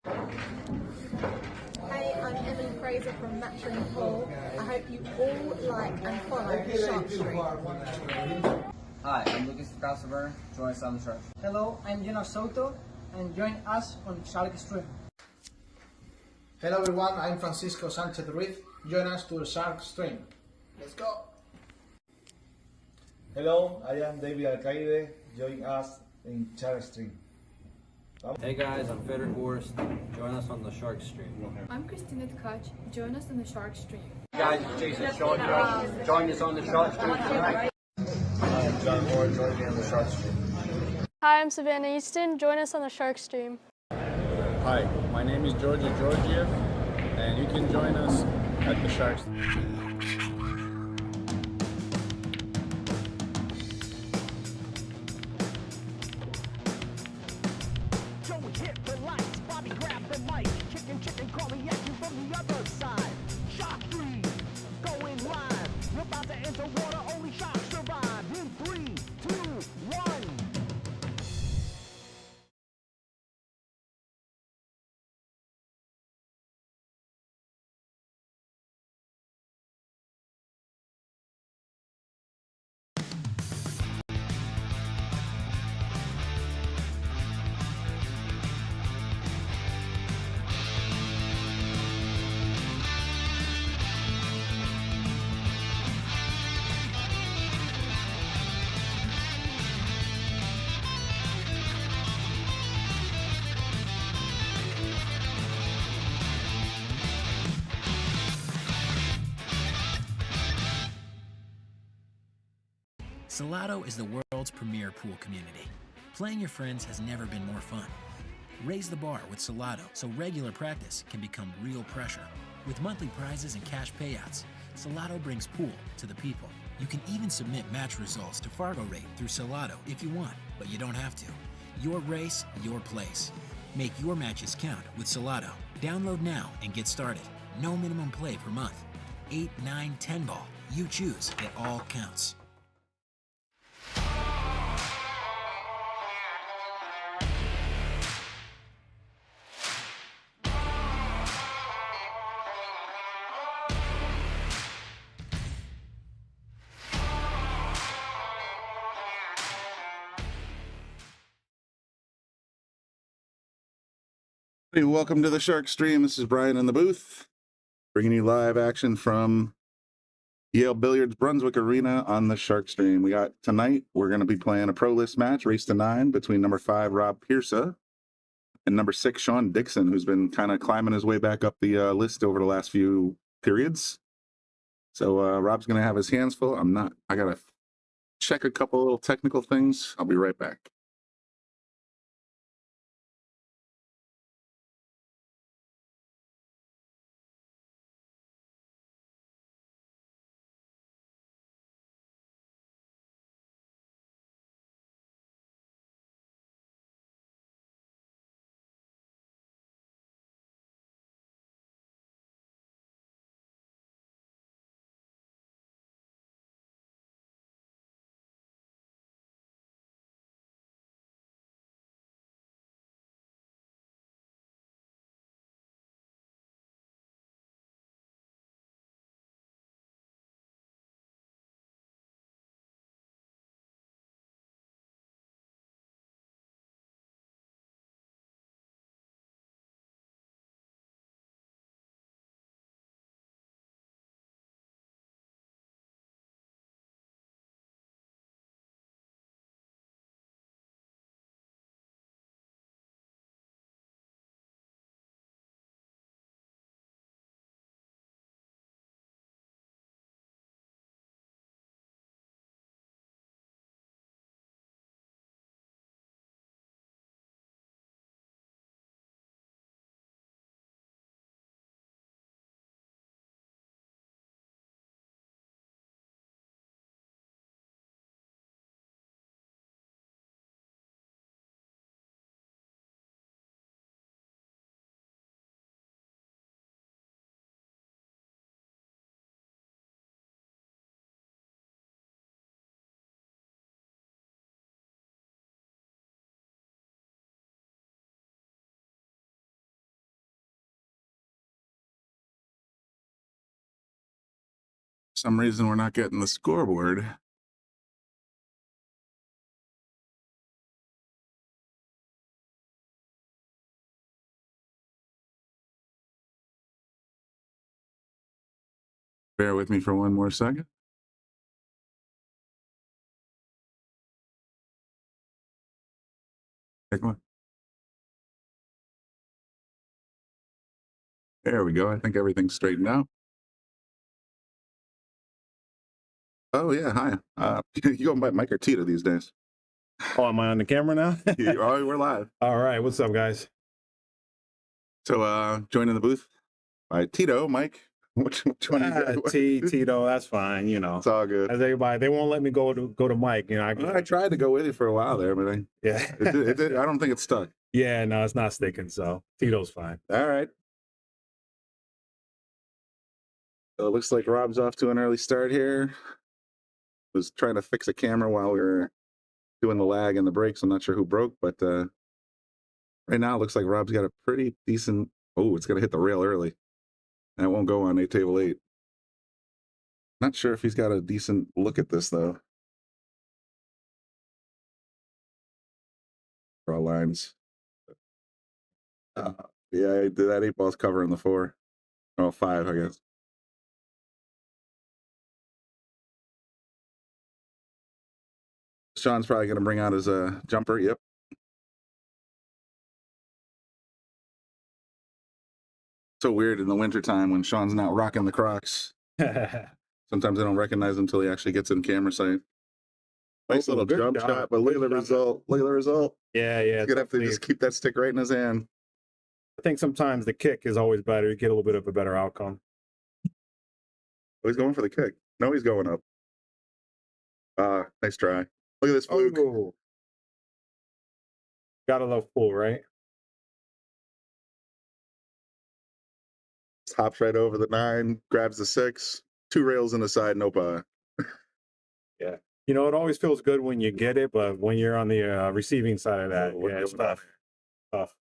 Hey, I'm Emily Fraser from Matching Pool. I hope you all like and follow Sharkstream. Hi, I'm Lucas Casaver. Join us on the Shark. Hello, I'm Jonas Soto, and join us on Sharkstream. Hello everyone, I'm Francisco Sanchez Ruiz. Join us to the Sharkstream. Let's go! Hello, I am David Alcaide. Join us in Sharkstream. Hey guys, I'm Feder Horst. Join us on the Shark Stream. I'm Christina Tkach. Join us on the Shark Stream. Hey guys, it's Jason Shawn Dickson. Join us on the Shark Stream tonight. Hi, I'm John Moore. Join me on the Shark Stream. Hi, I'm Savannah Easton. Join us on the Shark Stream. Hi, my name is Georgia Georgiev, and you can join us at the Shark Stream. Chicken calling at you from the other side. Shark 3, going live. You're about to enter water, only sharks survive. In 3, 2, 1. Salotto is the world's premier pool community. Playing your friends has never been more fun. Raise the bar with Salotto so regular practice can become real pressure. With monthly prizes and cash payouts, Salotto brings pool to the people. You can even submit match results to Fargo Rate through Salotto if you want, but you don't have to. Your race, your place. Make your matches count with Salotto. Download now and get started. No minimum play per month. 8, 9, 10 ball. You choose. It all counts. Welcome to the Shark Stream. This is Brian in the booth, bringing you live action from Yale Billiards Brunswick Arena on the Shark Stream. We got tonight, we're going to be playing a pro list match, race to 9, between number 5, Rob Piersa, and number 6, Shawn Dickson, who's been kind of climbing his way back up the list over the last few periods. So Rob's going to have his hands full. I got to check a couple little technical things. I'll be right back. some reason we're not getting the scoreboard. Bear with me for one more second. Hey, come on. There we go. I think everything's straightened out. Oh yeah, hi. You go by Mike or Tito these days? Oh, am I on the camera now? Oh, we're live. All right, what's up, guys? So, joining the booth by Tito, Mike. Which one you got? Tito, that's fine. You know, It's all good. as everybody, they won't let me go to Mike. You know, I tried to go with you for a while there, but yeah, I don't think it's stuck. yeah, no, it's not sticking. So Tito's fine. All right. So it looks like Rob's off to an early start here. Was trying to fix a camera while we were doing the lag and the breaks. I'm not sure who broke, but right now it looks like Rob's got a pretty decent. Oh, it's gonna hit the rail early. And it won't go on table 8. Not sure if he's got a decent look at this though. Draw lines. Yeah, that 8 ball's covering the 4. Oh, 5, I guess. Shawn's probably going to bring out his jumper. Yep. So weird in the wintertime when Shawn's not rocking the Crocs. Sometimes I don't recognize him until he actually gets in camera sight. Nice little jump shot, but look at the result. Look at the result. Yeah. He's going to have to just keep that stick right in his hand. I think sometimes the kick is always better. You get a little bit of a better outcome. Oh, he's going for the kick. No, he's going up. Nice try. Look at this fluke. Oh. Gotta love pool, right? Hops right over the 9, grabs the 6, 2 rails in the side, no bye. Yeah. You know, it always feels good when you get it, but when you're on the receiving side of that, yeah, it's tough. Tough.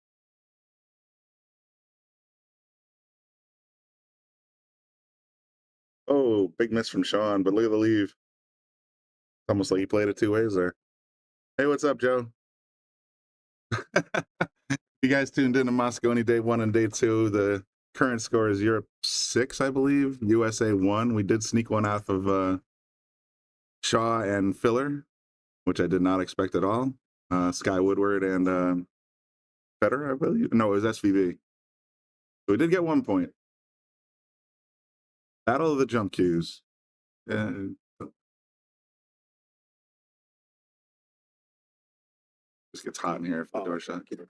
Oh, big miss from Shawn, but look at the leave. Almost like he played it 2 ways there. Hey, what's up, Joe? You guys tuned in to Moscone Day 1 and Day 2. The current score is Europe 6, I believe. USA 1. We did sneak one out of Shaw and Filler, which I did not expect at all. Sky Woodward and Federer, I believe. No, it was SVB. So we did get 1 point. Battle of the Jump Cues. Just gets hot in here if the door shut. Yeah.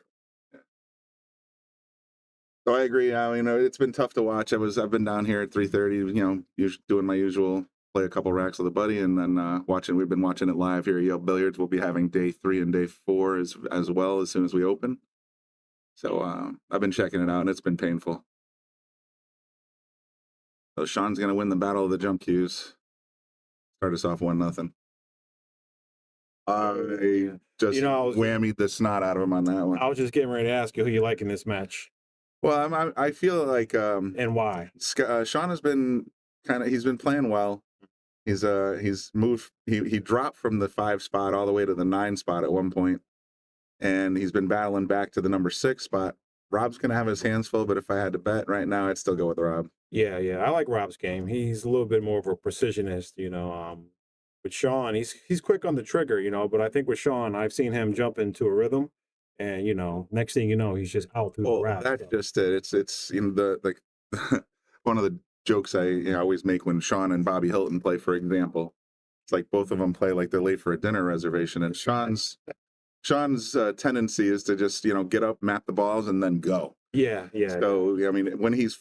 So I agree. I mean, it's been tough to watch. I've been down here at 3:30. You know, doing my usual, play a couple racks with a buddy, and then watching. We've been watching it live here at Yale Billiards. We'll be having Day 3 and Day 4 as well as soon as we open. So I've been checking it out, and it's been painful. So Shawn's gonna win the Battle of the Jump Cues. Start us off 1-0. I just whammied the snot out of him on that one. I was just getting ready to ask you who you like in this match. Well, I feel like and why Shawn has been he's been playing well. He's moved. He dropped from the 5 spot all the way to the 9 spot at one point, and he's been battling back to the number 6 spot. Rob's gonna have his hands full, but if I had to bet right now, I'd still go with Rob. Yeah, I like Rob's game. He's a little bit more of a precisionist, you know. With Shawn, he's quick on the trigger, you know, but I think with Shawn, I've seen him jump into a rhythm, and you know, next thing you know, he's just out through the route. That's just it. It's you know the one of the jokes I always make when Shawn and Bobby Hilton play, for example. It's like both of them play like they're late for a dinner reservation, and Shawn's tendency is to just get up, map the balls, and then go. Yeah. So I mean, when he's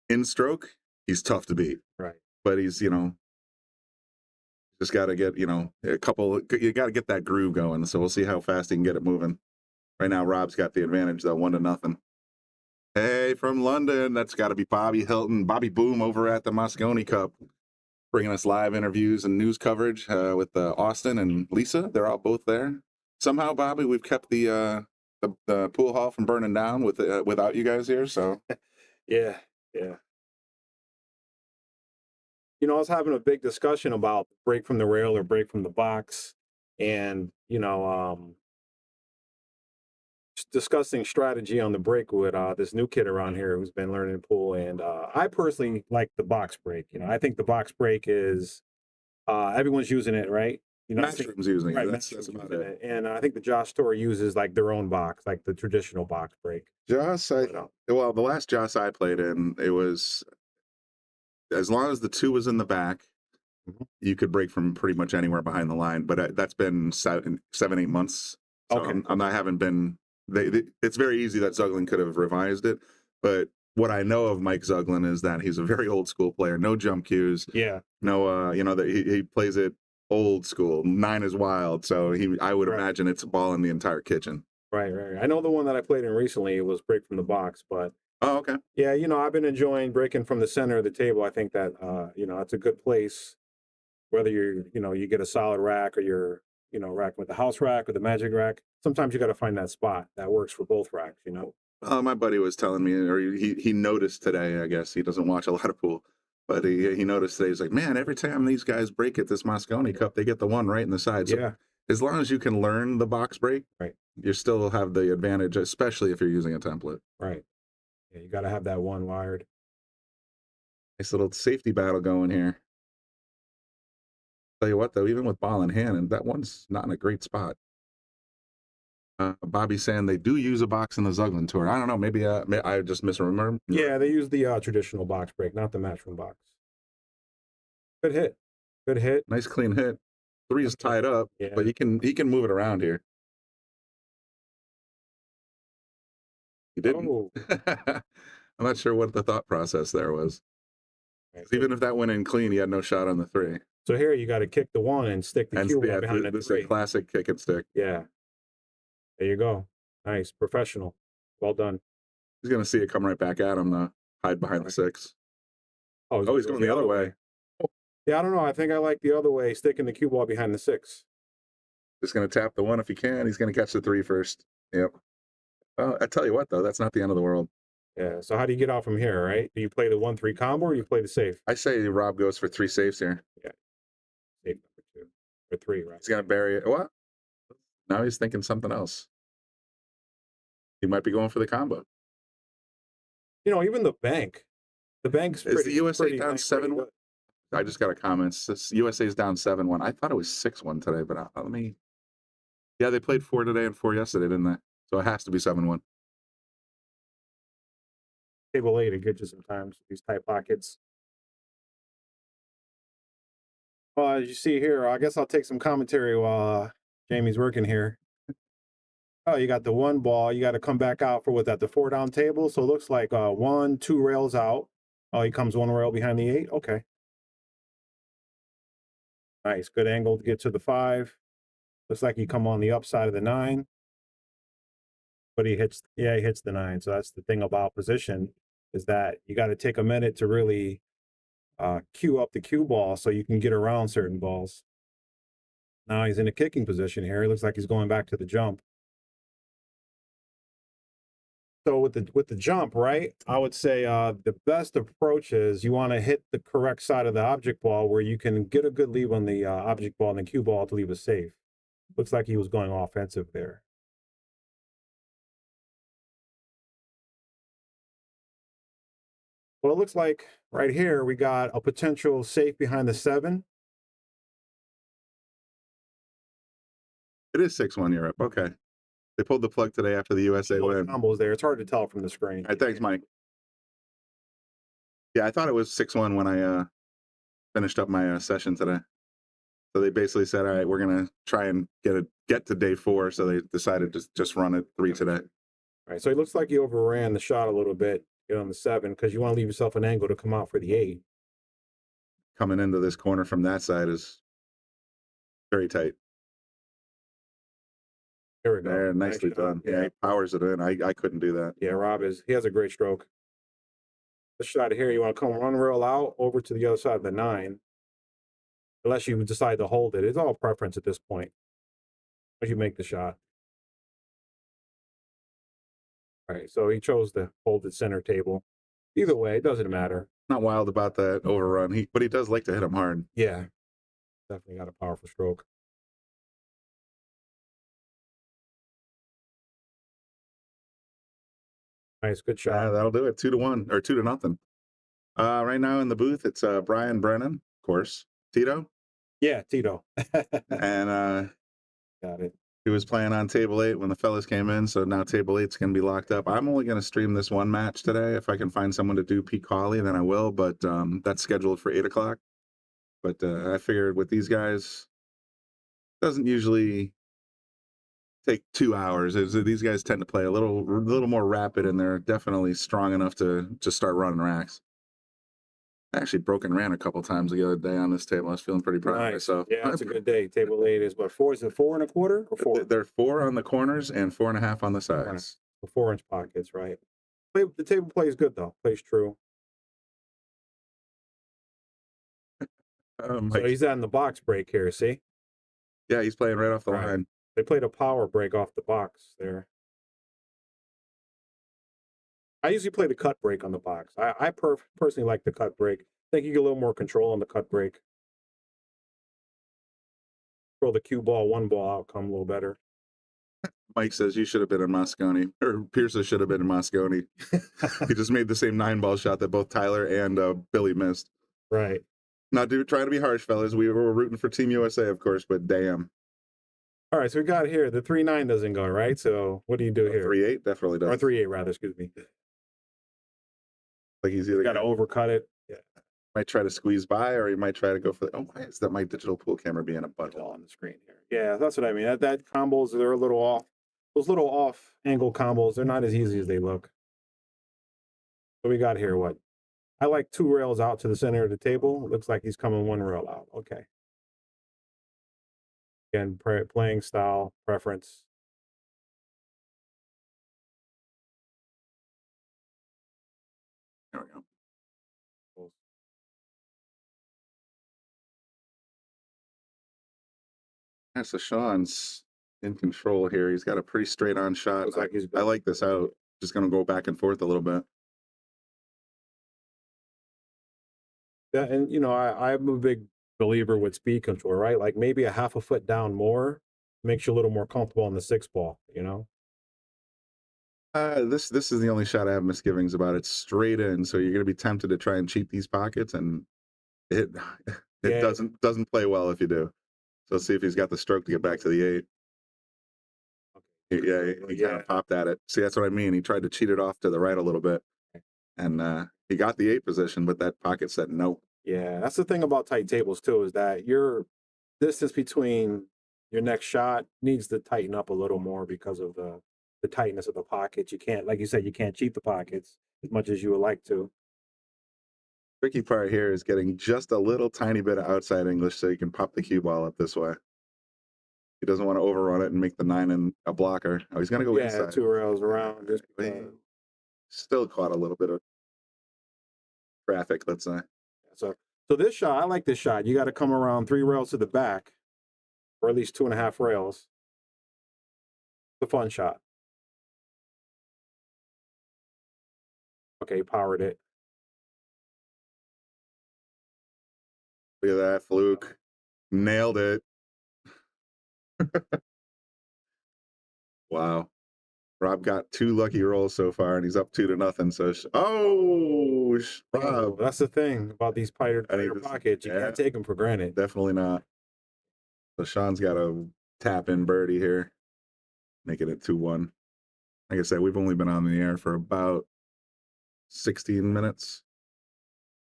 in stroke, he's tough to beat. Right. But he's just got to get a couple. You got to get that groove going. So we'll see how fast he can get it moving. Right now, Rob's got the advantage though, 1-0. Hey, from London, that's got to be Bobby Hilton, Bobby Boom over at the Moscone Cup, bringing us live interviews and news coverage with Austin and Lisa. They're all both there. Somehow, Bobby, we've kept the pool hall from burning down without you guys here. So yeah. you know, I was having a big discussion about break from the rail or break from the box, and you know, discussing strategy on the break with this new kid around here who's been learning pool, and I personally like the box break. You know, I think the box break is everyone's using it, right? You know, Matchroom's using right, it. That's about it. and I think the Josh Store uses like their own box, like the traditional box break. Joss, well, the last Joss I played in, it was as long as the 2 was in the back, you could break from pretty much anywhere behind the line. But that's been 7-8 months. So Okay. I haven't been. It's very easy that Zuglin could have revised it, but what I know of Mike Zuglin is that he's a very old school player. No jump cues. Yeah. No, you know that he plays it old school. 9 is wild. So I would imagine it's a ball in the entire kitchen. Right. I know the one that I played in recently was break from the box, but oh, okay. Yeah, you know, I've been enjoying breaking from the center of the table. I think that you know, it's a good place, whether you get a solid rack or you're, rack with the house rack or the magic rack. Sometimes you got to find that spot that works for both racks, you know. My buddy was telling me, or he noticed today, I guess he doesn't watch a lot of pool, but he noticed today, he's like, man, every time these guys break at this Moscone Cup, they get the one right in the side. So yeah. As long as you can learn the box break, right, you still have the advantage, especially if you're using a template. Right. Yeah, you got to have that one wired. Nice little safety battle going here. Tell you what, though, even with ball in hand, and that one's not in a great spot. Bobby's saying they do use a box in the Zuglin tour. I don't know. Maybe I just misremember. Yeah, they use the traditional box break, not the matchroom box. Good hit. Good hit. Nice clean hit. 3 is tied up, yeah. But he can move it around here. He didn't. Oh. I'm not sure what the thought process there was. Right. Even if that went in clean, he had no shot on the 3. So here you got to kick the 1 and stick the cue behind the 3. This is a classic kick and stick. Yeah. There you go. Nice. Professional. Well done. He's going to see it come right back at him, though. Hide behind the 6. Oh, he's going the other way. Yeah, I don't know. I think I like the other way, sticking the cue ball behind the 6. Just going to tap the 1 if he can. He's going to catch the 3 first. Yep. Well, I tell you what, though, that's not the end of the world. Yeah. So how do you get out from here, right? Do you play the 1-3 combo or you play the safe? I say Rob goes for 3 safes here. Yeah. Safe number 2. Or 3, right? He's going to bury it. What? Now he's thinking something else. He might be going for the combo. You know, even the bank's pretty. Is the USA pretty, down 7-1? I just got a comment. This USA's down 7-1. I thought it was 6-1 today, but let me. Yeah, they played 4 today and 4 yesterday, didn't they? So it has to be 7-1. Table 8 to get you sometimes these tight pockets. Well, as you see here, I guess I'll take some commentary while Jamie's working here. Oh, you got the 1 ball. You got to come back out for the 4 down table. So it looks like 1, 2 rails out. Oh, he comes 1 rail behind the 8. Okay. Nice. Good angle to get to the 5. Looks like he come on the upside of the 9. But he hits the 9. So that's the thing about position, is that you got to take a minute to really cue up the cue ball so you can get around certain balls. Now he's in a kicking position here. It looks like he's going back to the jump. So with the jump, right, I would say the best approach is you want to hit the correct side of the object ball where you can get a good lead on the object ball and the cue ball to leave it safe. Looks like he was going offensive there. Well, it looks like right here we got a potential safe behind the 7. It is 6-1 Europe. Okay. They pulled the plug today after the USA win. Combos there. It's hard to tell from the screen. All right, thanks, Mike. Yeah, I thought it was 6-1 when I finished up my session today. So they basically said, all right, we're going to try and get to day 4. So they decided to just run it 3 today. All right. So it looks like you overran the shot a little bit on the 7 because you want to leave yourself an angle to come out for the 8. Coming into this corner from that side is very tight. There we go. There, nicely done. Yeah, he powers it in. I couldn't do that. Yeah, Rob he has a great stroke. This shot here, you want to come 1 rail out over to the other side of the 9. Unless you decide to hold it. It's all preference at this point. As you make the shot. All right, so he chose to hold the center table. Either way, it doesn't matter. not wild about that overrun. But he does like to hit them hard. Yeah, definitely got a powerful stroke. Nice, good shot. Yeah, that'll do it. 2-1 or 2-0. Right now in the booth, it's Brian Brennan, of course. Tito. Yeah, Tito. And got it. he was playing on table 8 when the fellas came in, so now table 8's going to be locked up. I'm only going to stream this one match today. If I can find someone to do Pete Cawley, then I will, but that's scheduled for 8 o'clock. But I figured with these guys, it doesn't usually take 2 hours. These guys tend to play a little more rapid, and they're definitely strong enough to just start running racks. I actually broke and ran a couple times the other day on this table. I was feeling pretty proud of myself. Yeah, it's a good day. Table 8 is what, 4? Is it 4 1/4 or 4? They're 4 on the corners and 4.5 on the sides. The 4-inch pockets, right? The table plays good though. Plays true. So he's on the box break here. See? Yeah, he's playing right off the line. They played a power break off the box there. I usually play the cut break on the box. I personally like the cut break. I think you get a little more control on the cut break. Throw the cue ball, 1 ball outcome a little better. Mike says you should have been in Moscone, or Piersa should have been in Moscone. He just made the same 9-ball shot that both Tyler and Billy missed. Right. Not trying to be harsh, fellas. We were rooting for Team USA, of course, but damn. All right, so we got here the 3-9 doesn't go, right? So what do you do here? 3-8 definitely does. Or 3-8 rather, excuse me. Like he's either got to overcut it. Yeah. Might try to squeeze by, or he might try to go for the. Oh, why is that my digital pool camera being a butthole on the screen here? Yeah, that's what I mean. That combos, they're a little off. Those little off angle combos, they're not as easy as they look. So we got here what? I like 2 rails out to the center of the table. It looks like he's coming 1 rail out. Okay. Again, playing style, preference. There we go. Yeah, so Sean's in control here. He's got a pretty straight on shot. I like this out. Just going to go back and forth a little bit. Yeah, and I'm a big believer with speed control, right? Like maybe a 1/2 foot down more makes you a little more comfortable on the 6-ball, This is the only shot I have misgivings about. It's straight in, so you're going to be tempted to try and cheat these pockets, and it doesn't play well if you do. So let's see if he's got the stroke to get back to the 8. Okay. He kind of popped at it. See, that's what I mean. He tried to cheat it off to the right a little bit, and he got the 8 position, but that pocket said no. Yeah, that's the thing about tight tables too, is that your distance between your next shot needs to tighten up a little more because of the tightness of the pockets. You can't, like you said, you can't cheat the pockets as much as you would like to. Tricky part here is getting just a little tiny bit of outside English so you can pop the cue ball up this way. He doesn't want to overrun it and make the 9 in a blocker. Oh, he's going to go inside. 2 rails around. Just still caught a little bit of traffic, let's say. So this shot, I like this shot. You got to come around 3 rails to the back, or at least 2.5 rails. It's a fun shot. Okay, powered it. Look at that, fluke. Nailed it. Wow. Rob got 2 lucky rolls so far, and he's up 2-0. So, Rob. That's the thing about these tighter pockets. You can't take them for granted. Definitely not. So Sean's got a tap-in birdie here, making it 2-1. Like I said, we've only been on the air for about 16 minutes.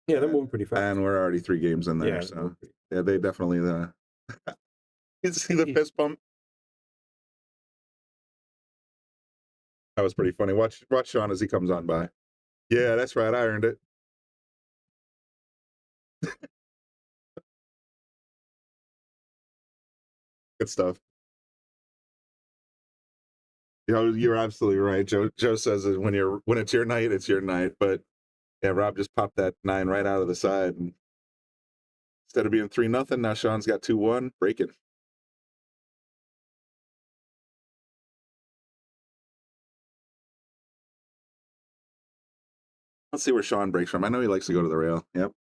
Yeah, they're moving pretty fast. And we're already 3 games in there. So, yeah, they definitely... You see the fist bump? That was pretty funny. Watch Sean as he comes on by. Yeah, that's right. I earned it. Good stuff. You're absolutely right. Joe says that when it's your night, it's your night. But yeah, Rob just popped that 9 right out of the side, and instead of being 3-0, now Sean's got 2-1, breaking. Let's see where Shawn breaks from. I know he likes to go to the rail. Yep.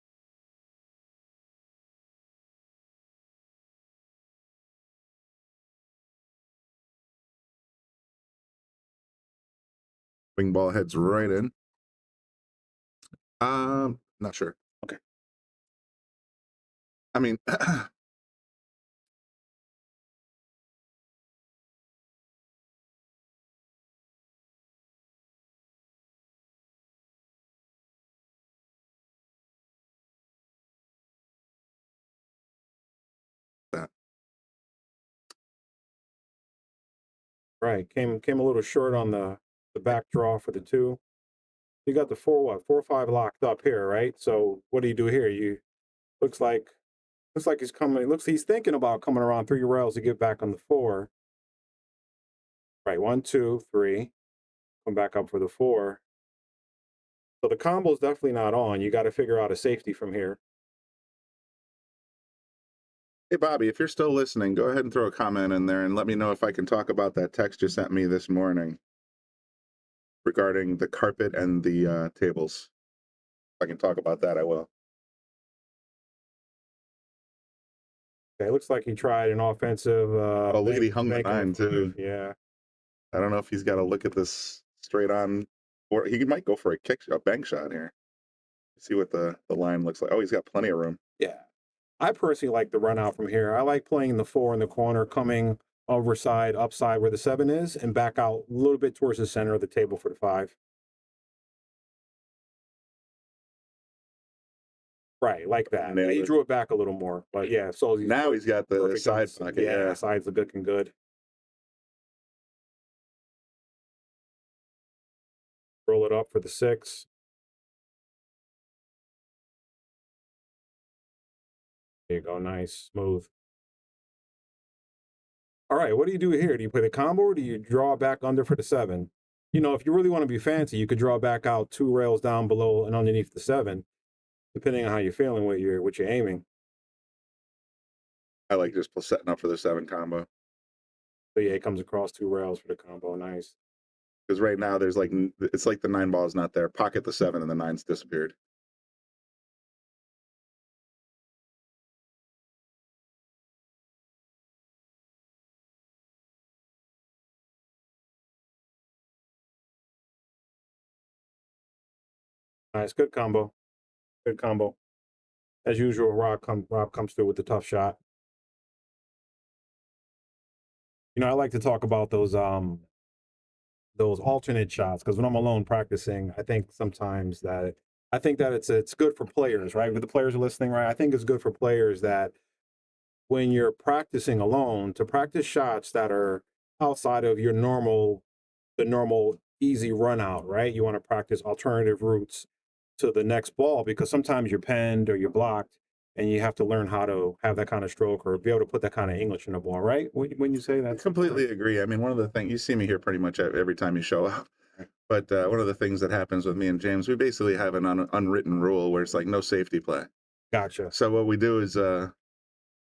Wing ball heads right in. Not sure. Okay. I mean, that. Right. Came a little short on the back draw for the 2. You got the 4-5 locked up here, right? So what do you do here? You looks like he's coming. He's thinking about coming around 3 rails to get back on the 4. Right, 1, 2, 3. Come back up for the 4. So the combo is definitely not on. You got to figure out a safety from here. Hey, Bobby, if you're still listening, go ahead and throw a comment in there and let me know if I can talk about that text you sent me this morning regarding the carpet and the tables. If I can talk about that, I will. Okay, looks like he tried an offensive. Oh, look at he hung the 9 too. Yeah. I don't know if he's got to look at this straight on, or he might go for a bank shot here. See what the line looks like. Oh, he's got plenty of room. Yeah. I personally like the run out from here. I like playing the 4 in the corner, coming overside, upside where the 7 is, and back out a little bit towards the center of the table for the 5. Right, like that. Yeah, he drew it back a little more, but yeah. So now he's got the side pocket. Yeah, side's looking good. Roll it up for the 6. There you go, nice, smooth. All right, what do you do here? Do you play the combo or do you draw back under for the 7? You know, if you really want to be fancy, you could draw back out 2 rails down below and underneath the 7, depending on how you're feeling, what you're aiming. I like just setting up for the 7 combo. So yeah, it comes across 2 rails for the combo, nice. Because right now there's like, it's like the 9 ball is not there. Pocket the 7 and the 9's disappeared. Nice, good combo. Good combo. As usual, Rob comes through with the tough shot. You know, I like to talk about those alternate shots because when I'm alone practicing, I think sometimes that it's good for players, right? If the players are listening, right? I think it's good for players that when you're practicing alone to practice shots that are outside of the normal easy run out, right? You want to practice alternative routes to the next ball because sometimes you're penned or you're blocked and you have to learn how to have that kind of stroke or be able to put that kind of English in the ball, right? When you say that. I completely agree. I mean, one of the things, you see me here pretty much every time you show up, but one of the things that happens with me and James, we basically have an unwritten rule where it's like no safety play. Gotcha. So what we do is, you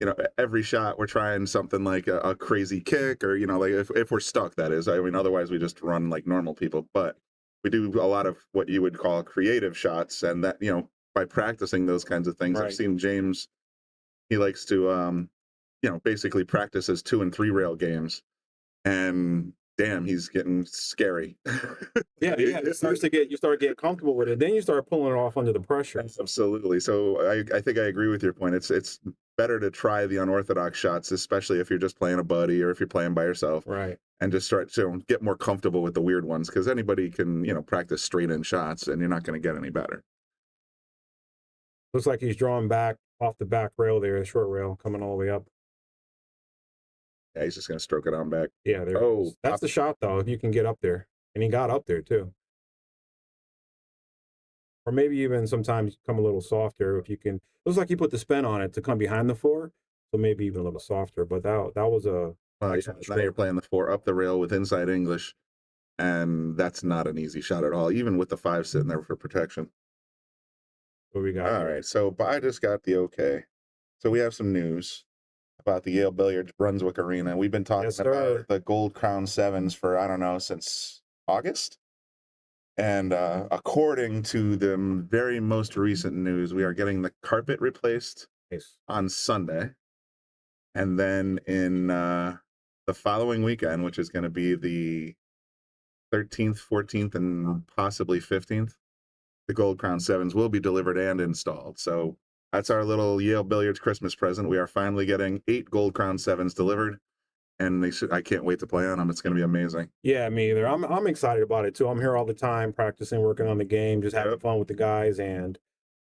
know, every shot we're trying something like a crazy kick or, you know, like if we're stuck, that is. I mean, otherwise we just run like normal people, but we do a lot of what you would call creative shots. And that, you know, by practicing those kinds of things, right. I've seen James, he likes to, you know, basically practice his 2 and 3 rail games. And damn, he's getting scary. Yeah. You start getting comfortable with it. Then you start pulling it off under the pressure. Absolutely. So I think I agree with your point. It's better to try the unorthodox shots, especially if you're just playing a buddy or if you're playing by yourself. Right. And just start to get more comfortable with the weird ones because anybody can, you know, practice straight in shots and you're not going to get any better. Looks like he's drawing back off the back rail there, the short rail coming all the way up. Yeah, he's just going to stroke it on back. Yeah, there. Oh, that's the shot though. If you can get up there, and he got up there too. Or maybe even sometimes come a little softer if you can. Looks like you put the spin on it to come behind the 4, so maybe even a little softer. But that was a. Yeah, now you're playing the 4 up the rail with inside English, and that's not an easy shot at all, even with the 5 sitting there for protection. What we got? All right, so I just got the okay. So we have some news about the Yale Billiards Brunswick Arena. We've been talking about the Gold Crown 7s for, I don't know, since August. And according to the very most recent news, we are getting the carpet replaced on Sunday. And then in the following weekend, which is going to be the 13th, 14th, and possibly 15th, the Gold Crown 7s will be delivered and installed. So that's our little Yale Billiards Christmas present. We are finally getting 8 Gold Crown 7s delivered, and I can't wait to play on them. It's going to be amazing. Yeah, me either. I'm excited about it too. I'm here all the time practicing, working on the game, just having fun with the guys. And,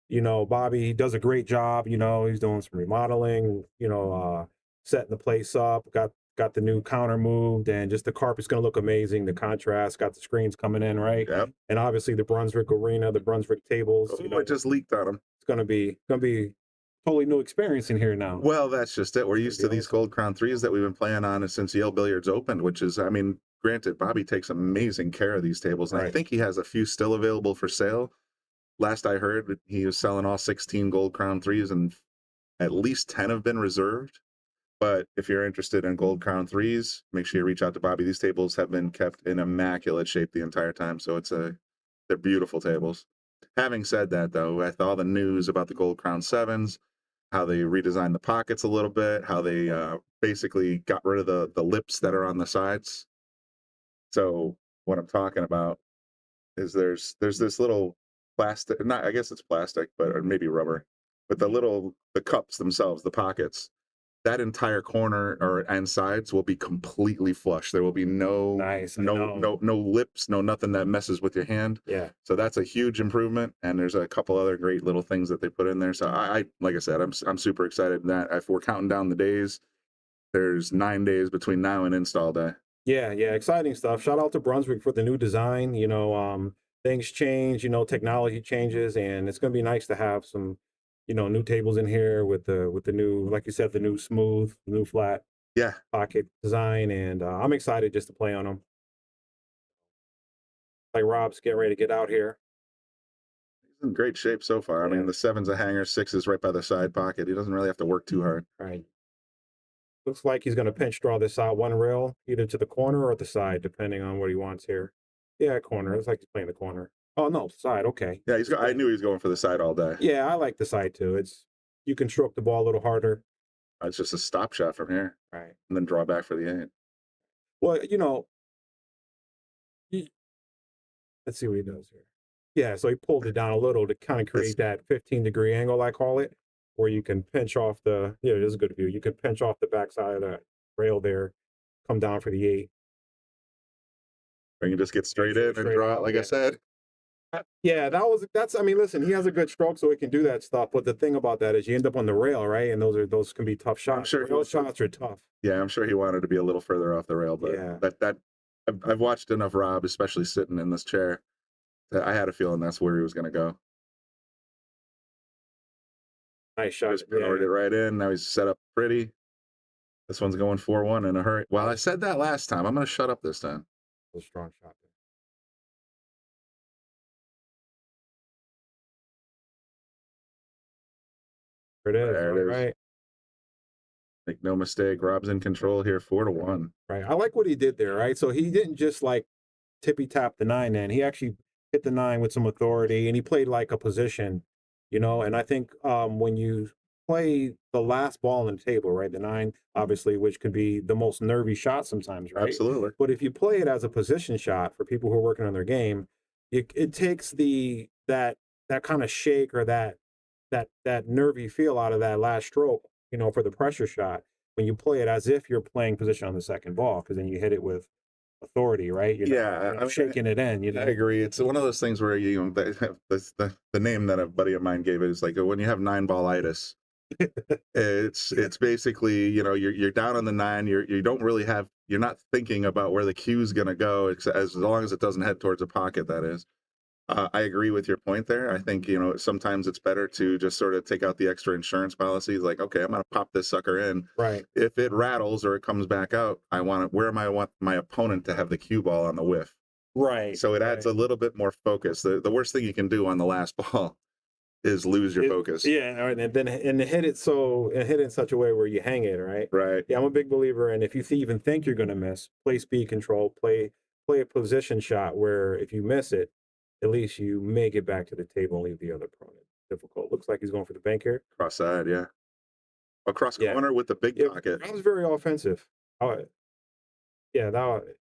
you know, Bobby, he does a great job. You know, he's doing some remodeling, you know, setting the place up, got the new counter moved, and just the carpet's going to look amazing. The contrast, got the screens coming in, right? Yep. And obviously the Brunswick arena, the Brunswick tables. Oh, you know, I just leaked on them. It's going to be totally new experience in here now. Well, that's just it. We're used to these Gold Crown 3s that we've been playing on since Yale Billiards opened, which is, I mean, granted, Bobby takes amazing care of these tables, and I think he has a few still available for sale. Last I heard, he was selling all 16 Gold Crown 3s, and at least 10 have been reserved. But if you're interested in Gold Crown 3s, make sure you reach out to Bobby. These tables have been kept in immaculate shape the entire time, so they're beautiful tables. Having said that, though, with all the news about the Gold Crown 7s, how they redesigned the pockets a little bit, how they basically got rid of the lips that are on the sides. So what I'm talking about is there's this little plastic, I guess it's plastic, or maybe rubber, but the cups themselves, the pockets, that entire corner and sides will be completely flush. There will be no lips, no nothing that messes with your hand. Yeah. So that's a huge improvement. And there's a couple other great little things that they put in there. So I like I said, I'm super excited that if we're counting down the days, there's 9 days between now and install day. Yeah, exciting stuff. Shout out to Brunswick for the new design. You know, things change, you know, technology changes, and it's going to be nice to have some, you know, new tables in here with the new, like you said, the new smooth, new flat pocket design, and I'm excited just to play on them. Like Rob's getting ready to get out here. He's in great shape so far. I mean, the 7's a hanger, 6 is right by the side pocket. He doesn't really have to work too hard. Right. Looks like he's going to pinch draw this out one rail, either to the corner or the side, depending on what he wants here. Yeah, corner. Looks like he's playing the corner. Oh no, side. Okay. Yeah, I knew he was going for the side all day. Yeah, I like the side too. You can stroke the ball a little harder. It's just a stop shot from here, right? And then draw back for the 8. Well, you know, let's see what he does here. Yeah, so he pulled it down a little to kind of create that 15-degree angle, I call it, where you can pinch off this is a good view. You can pinch off the backside of that rail there, come down for the 8. Or you can just get straight in and draw it, like I said. Yeah, I mean, listen, he has a good stroke, so he can do that stuff. But the thing about that is you end up on the rail, right? And those can be tough shots. I'm sure those shots are tough. Yeah, I'm sure he wanted to be a little further off the rail, but I've watched enough Rob, especially sitting in this chair, that I had a feeling that's where he was going to go. Nice shot. Just powered it right in. Now he's set up pretty. This one's going 4-1 in a hurry. Well, I said that last time. I'm going to shut up this time. A strong shot. There it is. Right. Make no mistake, Rob's in control here, 4-1. Right. I like what he did there, right? So he didn't just like tippy tap the 9 in. He actually hit the 9 with some authority, and he played like a position, you know. And I think when you play the last ball on the table, right, the 9, obviously, which could be the most nervy shot sometimes, right? Absolutely. But if you play it as a position shot for people who are working on their game, it takes that kind of shake or that nervy feel out of that last stroke, you know, for the pressure shot when you play it as if you're playing position on the second ball, because then you hit it with authority, right? You're not shaking it in. You know? I agree. It's one of those things where the name that a buddy of mine gave it is like when you have 9-ballitis. it's basically, you know, you're down on the 9. You don't really you're not thinking about where the cue's going to go, as long as it doesn't head towards a pocket. That is. I agree with your point there. I think, you know, sometimes it's better to just sort of take out the extra insurance policies. Like, okay, I'm going to pop this sucker in. Right. If it rattles or it comes back out, I want my opponent to have the cue ball on the whiff. Right. So it adds a little bit more focus. The worst thing you can do on the last ball is lose your focus. Yeah, and then hit it in such a way where you hang it, right? Right. Yeah, I'm a big believer, and if you even think you're going to miss, play speed control, play a position shot where if you miss it, at least you may get back to the table and leave the other opponent difficult. Looks like he's going for the bank here. Cross side, yeah. Across Yeah. corner with the big Yeah, pocket. that was very offensive. Yeah, that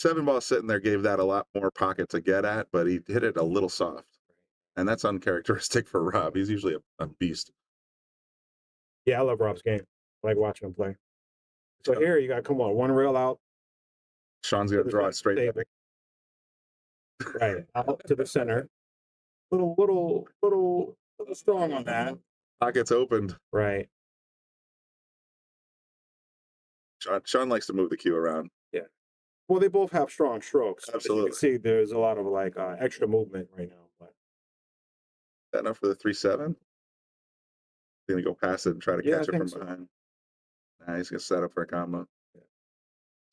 7-ball sitting there gave that a lot more pocket to get at, but he hit it a little soft. And that's uncharacteristic for Rob. He's usually a beast. yeah, I love Rob's game. I like watching him play. So here you got, come on, one rail out. Sean's going to draw it straight back. Right, out to the center. Little strong on that. Pockets opened. Right. Sean likes to move the cue around. Yeah. Well, they both have strong strokes. Absolutely. You can see there's a lot of like extra movement right now. But That enough for the 3-7? Going to go past it and try to catch it from behind. Nah, he's going to set up for a combo. Yeah.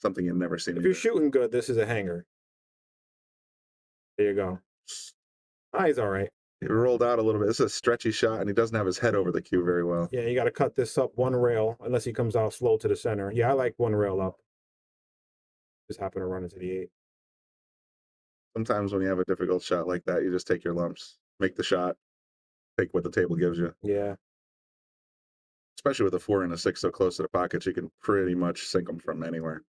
Something you've never seen. If you're shooting good, this is a hanger. There you go. He's all right. He rolled out a little bit. This is a stretchy shot, and he doesn't have his head over the cue very well. Yeah, you got to cut this up one rail, unless he comes out slow to the center. Yeah, I like one rail up. Just happen to run into the 8. Sometimes when you have a difficult shot like that, you just take your lumps, make the shot, take what the table gives you. Yeah. Especially with a 4 and a 6 so close to the pockets, you can pretty much sink them from anywhere.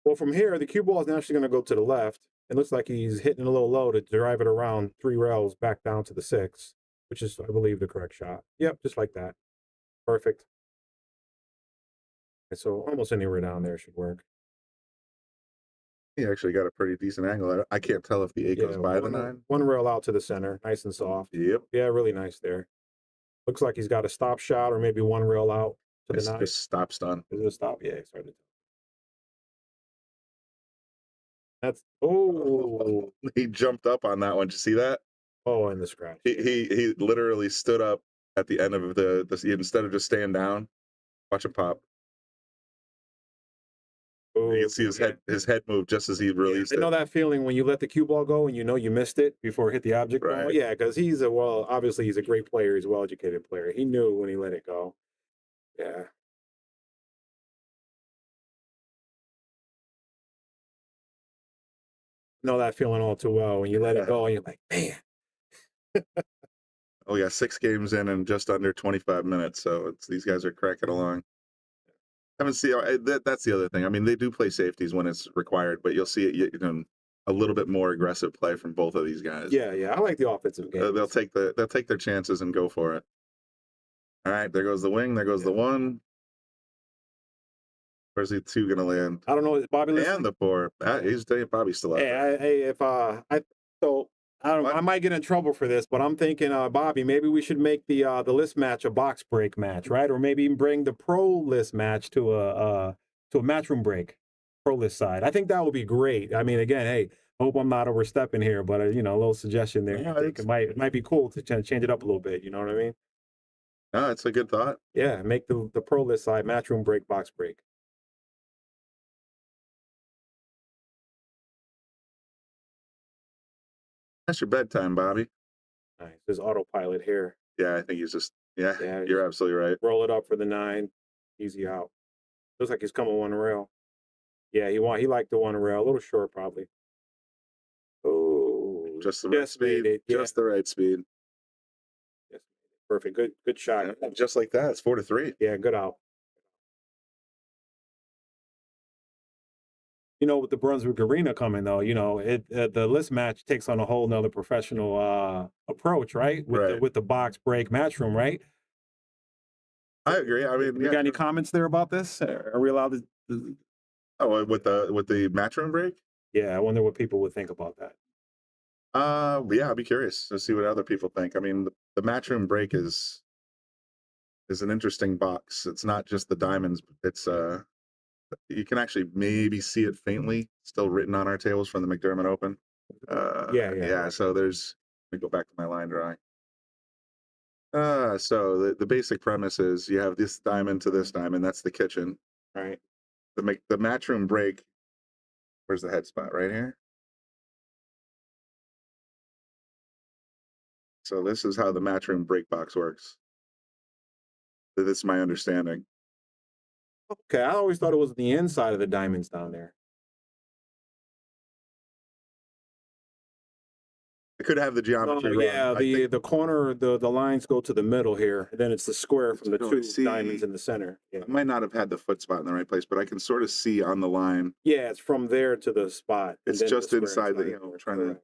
Well, from here, the cue ball is naturally going to go to the left. It looks like he's hitting a little low to drive it around 3 rails back down to the 6, which is, I believe, the correct shot. Yep, just like that. Perfect. And so almost anywhere down there should work. He actually got a pretty decent angle. I can't tell if the 8 goes by the 9. One rail out to the center, nice and soft. Yep. Yeah, really nice there. Looks like he's got a stop shot or maybe one rail out to the 9. Just stop stun. Is it a stop? Yeah, he started. That's he jumped up on that one. Did you see that? Oh, in the scratch. He literally stood up at the end of the instead of just staying down. Watch him pop. Ooh, you can see his head move just as he released it. You know that feeling when you let the cue ball go and you know you missed it before it hit the object ball? Right. Yeah, because obviously he's a great player. He's a well-educated player. He knew when he let it go. Yeah. Know that feeling all too well when you let it go and you're like, man. Oh yeah, 6 games in and just under 25 minutes. So these guys are cracking along. That's the other thing. I mean, they do play safeties when it's required, but you'll see it, a little bit more aggressive play from both of these guys. Yeah, I like the offensive game. They'll take their chances and go for it. All right, there goes the wing. There goes the 1. Where's the 2 gonna land? I don't know. Is Bobby listening? And the 4. He's Bobby's still out. Hey, I might get in trouble for this, but I'm thinking, Bobby, maybe we should make the list match a box break match, right? Or maybe even bring the pro list match to a matchroom break, pro list side. I think that would be great. I mean, again, hey, hope I'm not overstepping here, but a little suggestion there. Yeah, I think it might be cool to change it up a little bit. You know what I mean? No, it's a good thought. Yeah, make the pro list side matchroom break, box break. That's your bedtime, Bobby. Nice. There's autopilot here. Yeah, I think he's just you're absolutely right. Roll it up for the 9. Easy out. Looks like he's coming one rail. Yeah, he liked the one rail. A little short probably. Oh, just the right speed. Just the right speed. Yes. Perfect. Good shot. Yeah, just like that. It's 4-3. Yeah, good out. With the Brunswick Arena coming though, the list match takes on a whole nother professional approach, right? With the box break matchroom, right? I agree. I mean, you got any comments there about this? Are we allowed to? Oh, with the matchroom break? Yeah, I wonder what people would think about that. Yeah, I'd be curious to see what other people think. I mean, the matchroom break is an interesting box. It's not just the diamonds. It's you can actually maybe see it faintly still written on our tables from the McDermott Open. Yeah. So let me go back to my line drawing. So the basic premise is you have this diamond to this diamond. That's the kitchen. All right. The matchroom break. Where's the head spot? Right here. So this is how the matchroom break box works. This is my understanding. Okay, I always thought it was the inside of the diamonds down there. I could have the geometry wrong. Yeah, the corner, the lines go to the middle here. And then it's the square from the two diamonds in the center. Yeah. I might not have had the foot spot in the right place, but I can sort of see on the line. Yeah, it's from there to the spot. It's just inside the, trying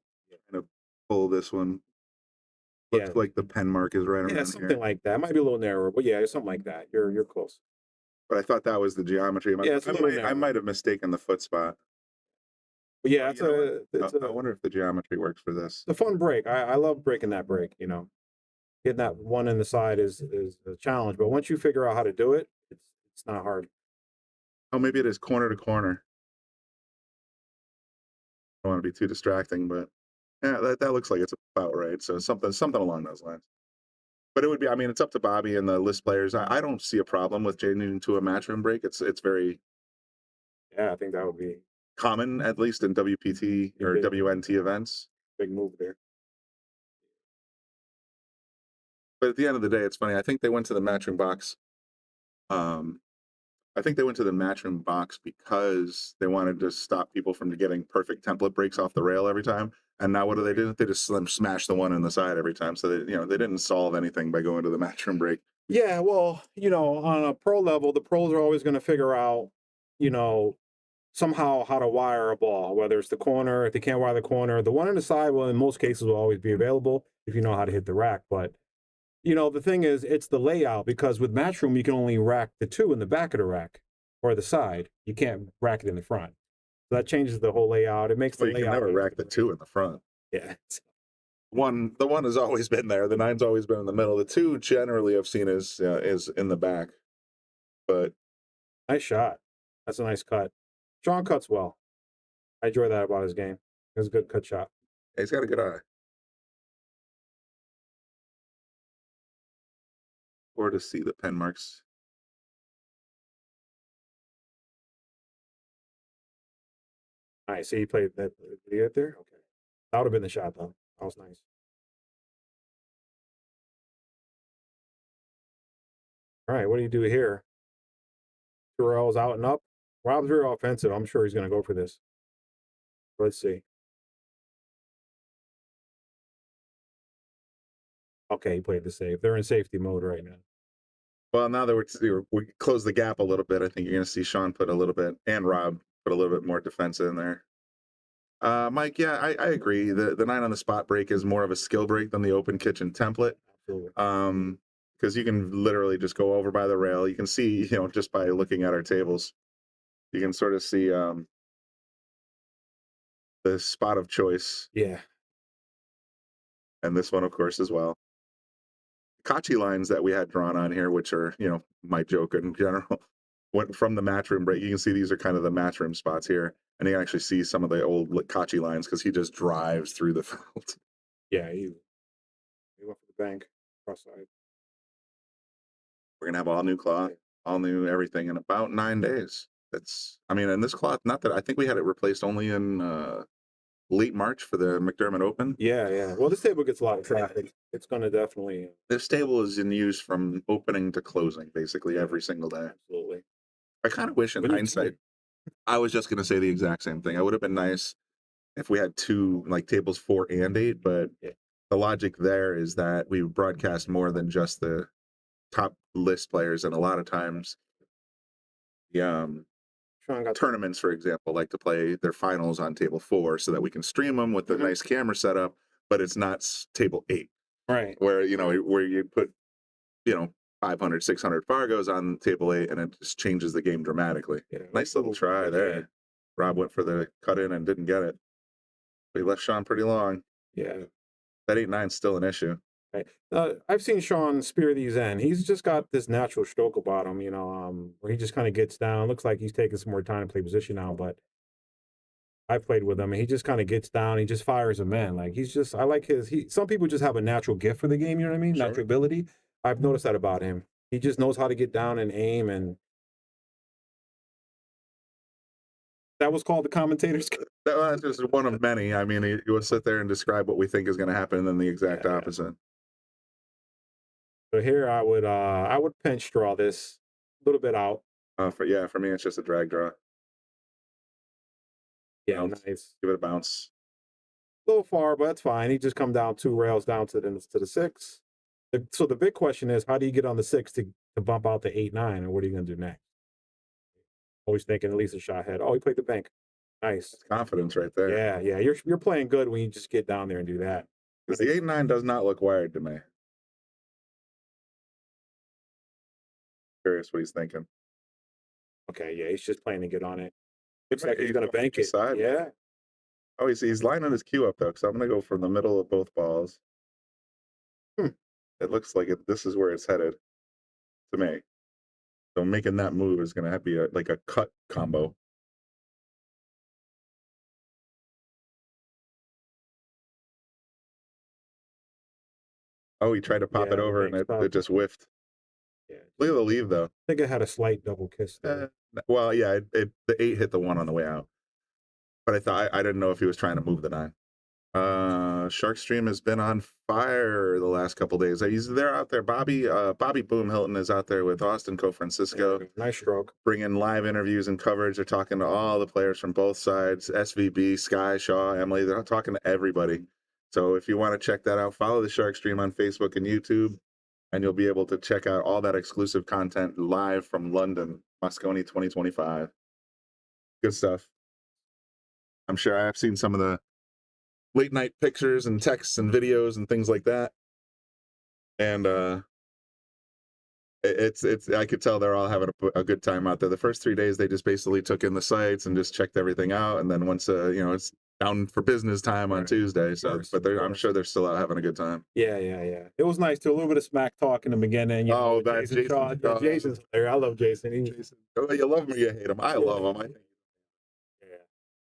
to pull this one. Looks like the pen mark is right around here. Something like that. It might be a little narrower, but yeah, something like that. You're close. But I thought that was the geometry. I might have mistaken the foot spot. But yeah, I wonder if the geometry works for this. It's a fun break. I love breaking that break, Getting that one in the side is a challenge, but once you figure out how to do it, it's not hard. Oh, maybe it is corner to corner. I don't want to be too distracting, but yeah, that looks like it's about right. So something along those lines. But it would be, I mean, it's up to Bobby and the list players. I don't see a problem with changing to a matchroom break. It's very, yeah, I think that would be common, at least in WPT or WNT events. Big move there. But at the end of the day, it's funny. I think they went to the matchroom box. I think they went to the matchroom box because they wanted to stop people from getting perfect template breaks off the rail every time. And now what do? They just smash the one in the side every time. So they didn't solve anything by going to the matchroom break. Yeah, well, on a pro level, the pros are always going to figure out, somehow how to wire a ball, whether it's the corner, if they can't wire the corner. The one on the side, well, in most cases will always be available if you know how to hit the rack. But, the thing is, it's the layout, because with matchroom, you can only rack the two in the back of the rack or the side. You can't rack it in the front. So that changes the whole layout. It makes the layout. You can never rack the two in the front. Yeah. The one has always been there. The nine's always been in the middle. The two generally I've seen is in the back. But nice shot. That's a nice cut. Shawn cuts well. I enjoy that about his game. It was a good cut shot. He's got a good eye. Or to see the pen marks. All right, so you played that video there? Okay. That would have been the shot, though. That was nice. All right, what do you do here? Terrell's out and up. Rob's very offensive. I'm sure he's going to go for this. Let's see. Okay, he played the save. They're in safety mode right now. Well, now that we close the gap a little bit, I think you're going to see Shawn put a little bit, and Rob put a little bit more defense in there. Mike, yeah, I agree. The 9 on the spot break is more of a skill break than the open kitchen template. Absolutely. Because you can literally just go over by the rail. You can see, just by looking at our tables, you can sort of see the spot of choice. Yeah. And this one, of course, as well. Kachi lines that we had drawn on here, which are, my joke in general, went from the matchroom break. You can see these are kind of the matchroom spots here. And you can actually see some of the old Kachi lines because he just drives through the field. Yeah, he went for the bank, cross side. We're going to have all new cloth, all new everything in about 9 days. And this cloth, not that I think we had it replaced only in late March for the McDermott Open. Yeah. Well, this table gets a lot of traffic. It's going to definitely. This table is in use from opening to closing, basically every single day. Absolutely. I kind of wish in hindsight, I was just going to say the exact same thing. It would have been nice if we had two, like tables 4 and 8, but the logic there is that we broadcast more than just the top list players, and a lot of times tournaments, for example, like to play their finals on table 4 so that we can stream them with a nice camera setup, but it's not table 8, right? Where you put 500, 600 Fargos on table 8, and it just changes the game dramatically. Nice little try there. Rob went for the cut in and didn't get it. But he left Shawn pretty long. Yeah, that 8-9's still an issue. Right. I've seen Shawn spear these in. He's just got this natural stroke about him, where he just kind of gets down. Looks like he's taking some more time to play position now, but I've played with him, and he just kind of gets down. He just fires them in. Like I like some people just have a natural gift for the game, you know what I mean? Sure. Natural ability. I've noticed that about him. He just knows how to get down and aim, and that was called the commentator's. That's just one of many. I mean, he will sit there and describe what we think is going to happen, and then the exact opposite. So here I would pinch draw this a little bit out. For me it's just a drag draw. Yeah, nice. Give it a bounce. A little far, but that's fine. He just come down 2 rails down to the 6. So the big question is, how do you get on the 6 to bump out the 8-9, and what are you going to do next? Always thinking at least a shot ahead. Oh, he played the bank. Nice. That's confidence right there. Yeah, yeah. You're playing good when you just get down there and do that. Because the 8-9 does not look wired to me. Curious what he's thinking. Okay, yeah, he's just playing to get on it. Looks like he's going to bank it. Side. Yeah. Oh, he's lining his cue up though, so I'm going to go from the middle of both balls. It looks like this is where it's headed to me. So making that move is going to be like a cut combo. Oh, he tried to pop it over and it just whiffed. Yeah. Look at the leave though. I think it had a slight double kiss there. Well, yeah, the 8 hit the 1 on the way out. But I didn't know if he was trying to move the 9. Sharkstream has been on fire the last couple days. They're out there. Bobby Boom Hilton is out there with Austin Co-Francisco. Nice stroke. Bringing live interviews and coverage. They're talking to all the players from both sides. SVB, Sky, Shaw, Emily. They're talking to everybody. So if you want to check that out, follow the Sharkstream on Facebook and YouTube, and you'll be able to check out all that exclusive content live from London, Moscone 2025. Good stuff. I'm sure I've seen some of the late night pictures and texts and videos and things like that. And it's I could tell they're all having a good time out there. The first 3 days they just basically took in the sites and just checked everything out. And then once it's down for business time on Tuesday. So, but I'm sure they're still out having a good time. Yeah. It was nice to a little bit of smack talk in the beginning. That's Jason. Jason's there. I love Jason. Jason. You love him or you hate him. I love him.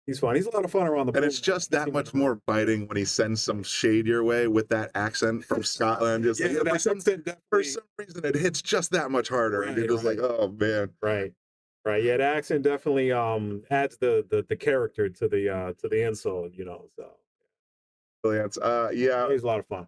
He's fun. He's a lot of fun around the pool. And it's just that much more biting when he sends some shade your way with that accent from Scotland. Just for some reason, it hits just that much harder. And you're just like, oh, man. Right. Yeah, the accent definitely adds the character to the insult, so. Lance, yeah. He's a lot of fun.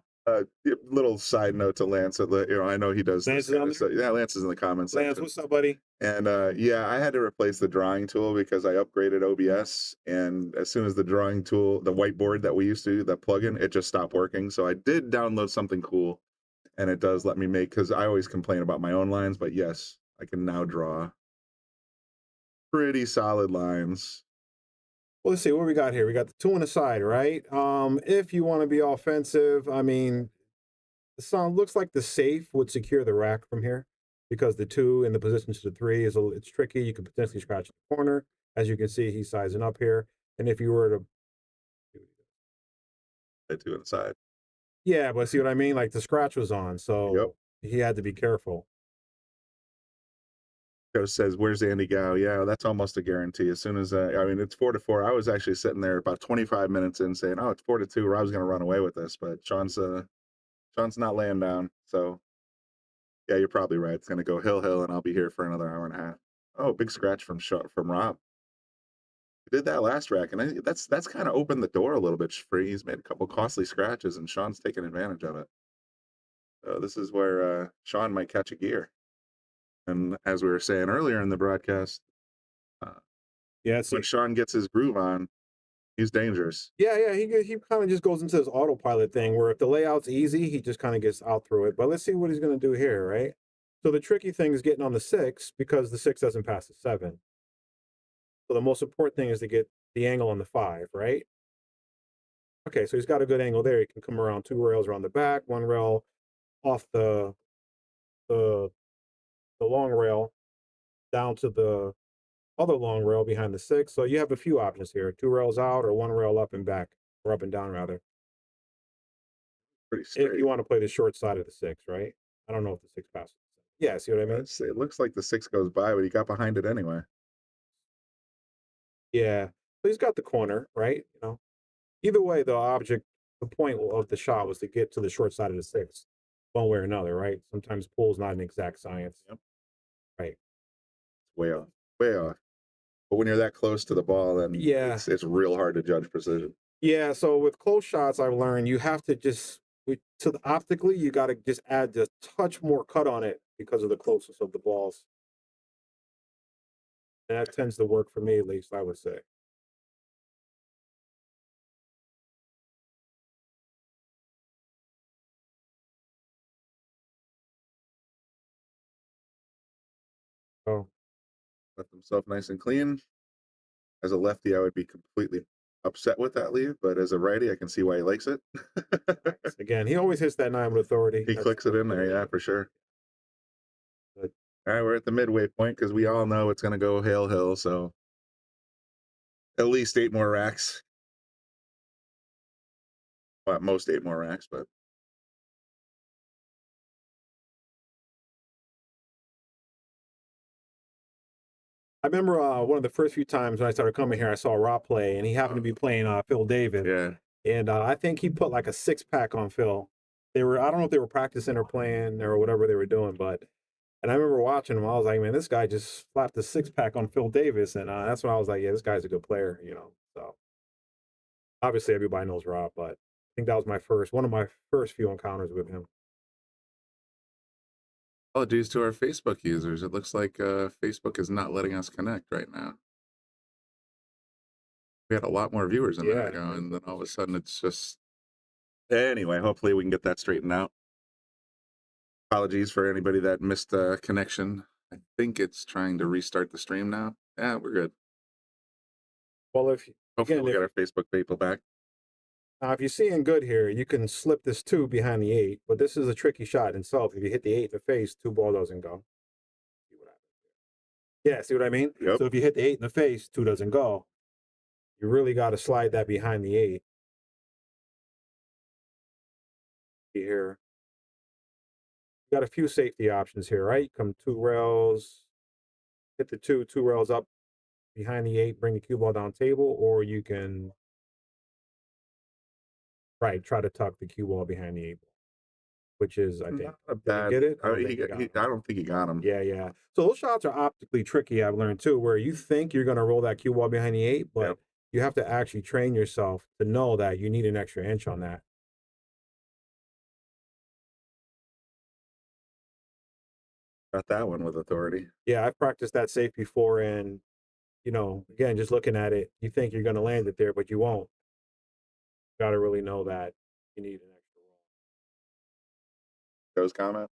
Little side note to Lance, I know he does. Lance is on there? Yeah, Lance is in the comments. Lance, what's up, buddy? And yeah, I had to replace the drawing tool because I upgraded OBS, and as soon as the drawing tool, the whiteboard that we used to do, that plugin, it just stopped working. So I did download something cool, and it does let me make, because I always complain about my own lines, but yes, I can now draw pretty solid lines. Well, let's see what we got here. We got the 2 on the side, right? If you want to be offensive, I mean, the song looks like the safe would secure the rack from here, because the 2 in the position to the 3 it's tricky. You could potentially scratch the corner. As you can see, he's sizing up here. And if you were to the 2 on the side, yeah, but see what I mean? Like the scratch was on, so he had to be careful. Says, where's Andy Gow? Yeah, that's almost a guarantee. As soon as it's 4-4. I was actually sitting there about 25 minutes in saying, oh, it's 4-2, or I was going to run away with this, but Sean's not laying down. So yeah, you're probably right. It's going to go hill, and I'll be here for another hour and a half. Oh, big scratch from Rob. He did that last rack, and that's kind of opened the door a little bit free. He's made a couple costly scratches, and Sean's taking advantage of it. So this is where Sean might catch a gear. And as we were saying earlier in the broadcast, when Sean gets his groove on, he's dangerous. Yeah, he kind of just goes into this autopilot thing where if the layout's easy, he just kind of gets out through it. But let's see what he's going to do here, right? So the tricky thing is getting on the 6, because the 6 doesn't pass the 7. So the most important thing is to get the angle on the 5, right? Okay, so he's got a good angle there. He can come around 2 rails around the back, 1 rail off the long rail down to the other long rail behind the 6. So you have a few options here: 2 rails out, or 1 rail up and back, or up and down rather. Pretty straight. If you want to play the short side of the 6, right? I don't know if the 6 passes. Yeah, see what I mean? It looks like the 6 goes by, but he got behind it anyway. Yeah, so he's got the corner, right? Either way, the point of the shot was to get to the short side of the 6, one way or another, right? Sometimes pool's not an exact science. Yep. Right. Way off. But when you're that close to the ball, then it's real hard to judge precision. Yeah, so with close shots, I've learned you have to just, optically, you got to just add just touch more cut on it because of the closeness of the balls. And that tends to work for me, at least, I would say. left himself nice and clean. As a lefty, I would be completely upset with that leave, but as a righty, I can see why he likes it. Again, he always hits that 9 with authority. He clicks it in there, yeah, for sure. Good. All right, we're at the midway point because we all know it's going to go hill, so at least 8 more racks. Well, at most 8 more racks, but I remember one of the first few times when I started coming here, I saw Rob play, and he happened to be playing Phil David. yeah. And I think he put like a 6-pack on Phil. I don't know if they were practicing or playing or whatever they were doing, and I remember watching him. I was like, man, this guy just slapped a 6-pack on Phil Davis. And that's when I was like, yeah, this guy's a good player, So obviously everybody knows Rob, but I think that was one of my first few encounters with him. Apologies to our Facebook users. It looks like Facebook is not letting us connect right now. We had a lot more viewers a minute ago, and then all of a sudden it's just... Anyway, hopefully we can get that straightened out. Apologies for anybody that missed the connection. I think it's trying to restart the stream now. Yeah, we're good. Well, Hopefully we'll get our Facebook people back. Now, if you're seeing good here, you can slip this 2 behind the 8, but this is a tricky shot in itself. If you hit the 8 in the face, 2 ball doesn't go. See what happens. Yeah, see what I mean? Yep. So if you hit the 8 in the face, 2 doesn't go. You really got to slide that behind the 8. Here. You got a few safety options here, right? Come 2 rails, hit the 2 rails up behind the 8, bring the cue ball down table, or you can try to tuck the cue ball behind the 8 ball, which is, I think, did he get it? I don't think he got him. Yeah. So those shots are optically tricky, I've learned too, where you think you're going to roll that cue ball behind the 8, but you have to actually train yourself to know that you need an extra inch on that. Got that one with authority. Yeah, I've practiced that safe before, and again, just looking at it, you think you're going to land it there, but you won't. Got to really know that you need an extra roll. Goes comment.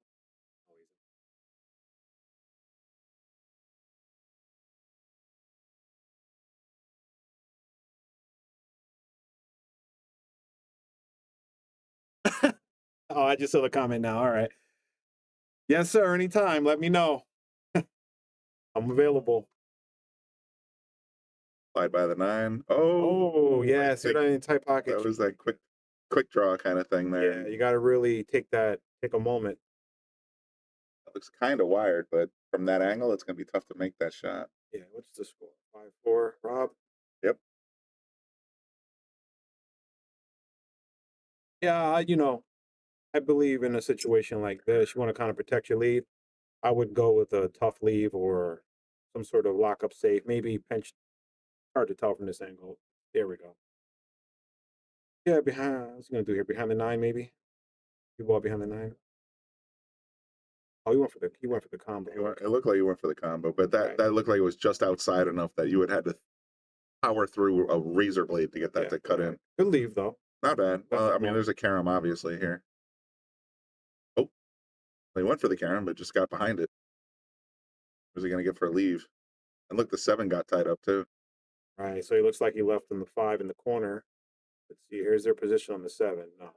Oh, I just saw the comment now. All right. Yes, sir. Anytime. Let me know. I'm available. Slide by the 9. Oh, yeah. See what I mean? Tight pocket. That was that quick draw kind of thing there. Yeah, you got to really take a moment. That looks kind of wired, but from that angle, it's going to be tough to make that shot. Yeah. What's the score? 5-4, Rob? Yep. Yeah, I believe in a situation like this, you want to kind of protect your lead. I would go with a tough leave or some sort of lockup safe, maybe pinch. Hard to tell from this angle. There we go. Yeah, what's he going to do here? Behind the 9, maybe? You ball behind the 9. Oh, he went for the combo. It looked like you went for the combo, but that looked like it was just outside enough that you would have to power through a razor blade to get that to cut in. Good leave, though. Not bad. I mean, there's a carom obviously here. Oh, he went for the carom, but just got behind it. What was he going to get for a leave? And look, the 7 got tied up too. All right, so he looks like he left him the 5 in the corner. Let's see, here's their position on the 7. No.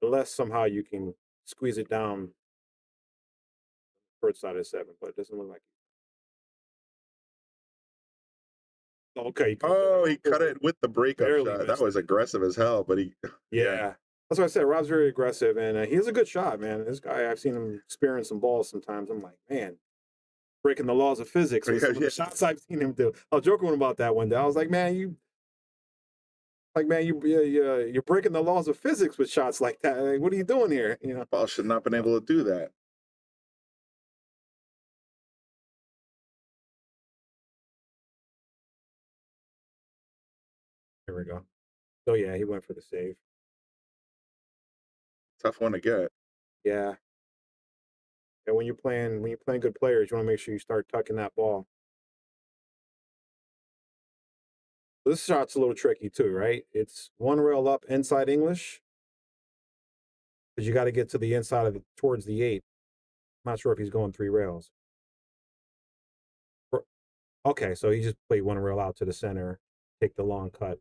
Unless somehow you can squeeze it down first side of 7, but it doesn't look like it. Okay. He cut it with the breakup shot. That was aggressive as hell, but Yeah. That's what I said. Rob's very aggressive, and he has a good shot, man. This guy, I've seen him experience some balls sometimes. I'm like, man, breaking the laws of physics with some of the shots I've seen him do. I was joking about that one day. I was like, man, you're breaking the laws of physics with shots like that. Like, what are you doing here? Ball should not have been able to do that. Here we go. So yeah, he went for the save. Tough one to get. Yeah. And when you're playing good players, you want to make sure you start tucking that ball. This shot's a little tricky too, right? It's 1 rail up inside English, because you got to get to the inside towards the 8. I'm not sure if he's going 3 rails. Okay, so he just played one rail out to the center, take the long cut.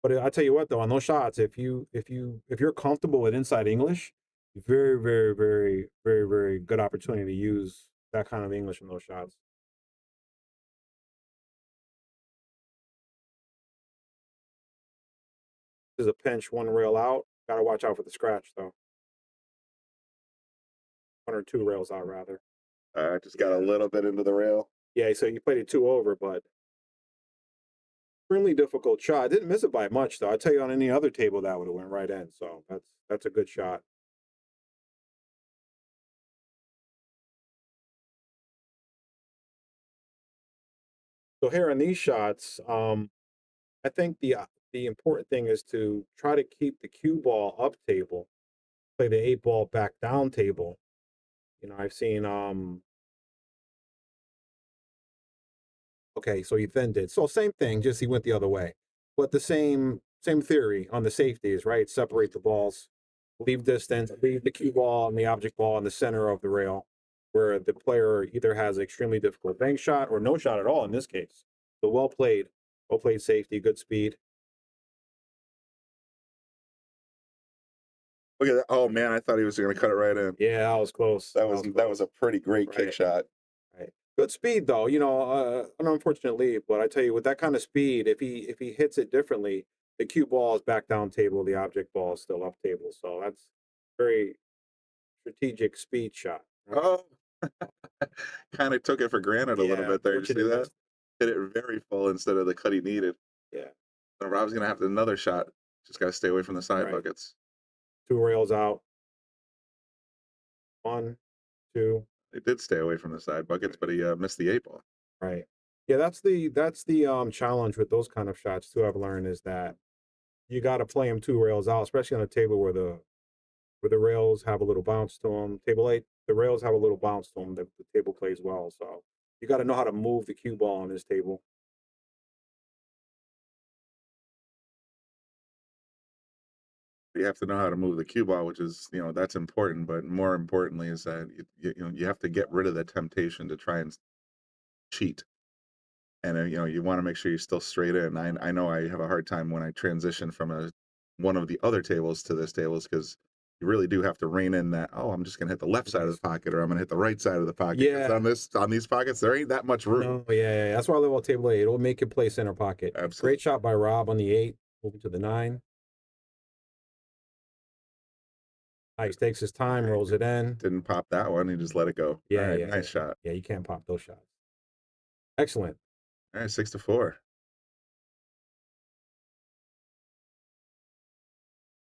But I tell you what, though, on those shots, if you're comfortable with inside English, very, very, very, very, very good opportunity to use that kind of English in those shots. This is a pinch, one rail out. Got to watch out for the scratch, though. 1 or 2 rails out, rather. Just got a little bit into the rail. Yeah, so you played it 2 over, but extremely difficult shot. I didn't miss it by much, though. I tell you, on any other table, that would have went right in. So that's a good shot. So here in these shots, I think the important thing is to try to keep the cue ball up table, play the 8 ball back down table. You know, I've seen okay, so he thinned it. So same thing, just he went the other way. But the same theory on the safeties, right? Separate the balls, leave distance, leave the cue ball and the object ball in the center of the rail, where the player either has an extremely difficult bank shot or no shot at all in this case. So well played safety, good speed. Look at that. Oh man, I thought he was going to cut it right in. Yeah, that was close. That was a pretty great kick shot. Right. Good speed though, you know, an unfortunate lead, but I tell you, with that kind of speed, if he hits it differently, the cue ball is back down table, the object ball is still up table. So that's very strategic speed shot. Right? Oh, kind of took it for granted a little bit there. You see that? Hit it very full instead of the cut he needed. Yeah. So Rob's going to have another shot. Just got to stay away from the side buckets. 2 rails out. 1, 2. It did stay away from the side buckets, but he missed the 8 ball. Right. Yeah, that's the challenge with those kind of shots too. I've learned is that you got to play them 2 rails out, especially on a table where the rails have a little bounce to them. Table 8, the rails have a little bounce to them. The table plays well, so you got to know how to move the cue ball on this table. You have to know how to move the cue ball, which is, you know, that's important. But more importantly is that you have to get rid of the temptation to try and cheat. And you know, you want to make sure you're still straight in. I know I have a hard time when I transition from one of the other tables to this tables, because you really do have to rein in that. Oh, I'm just gonna hit the left side of the pocket, or I'm gonna hit the right side of the pocket. Yeah. On these pockets, there ain't that much room. No, yeah. That's why I love about table 8. It'll make it play center pocket. Absolutely. Great shot by Rob on the 8, moving to the 9. Nice, takes his time, rolls it in. Didn't pop that one. He just let it go. Yeah, all right, yeah. Nice shot. Yeah, you can't pop those shots. Excellent. All right, 6-4.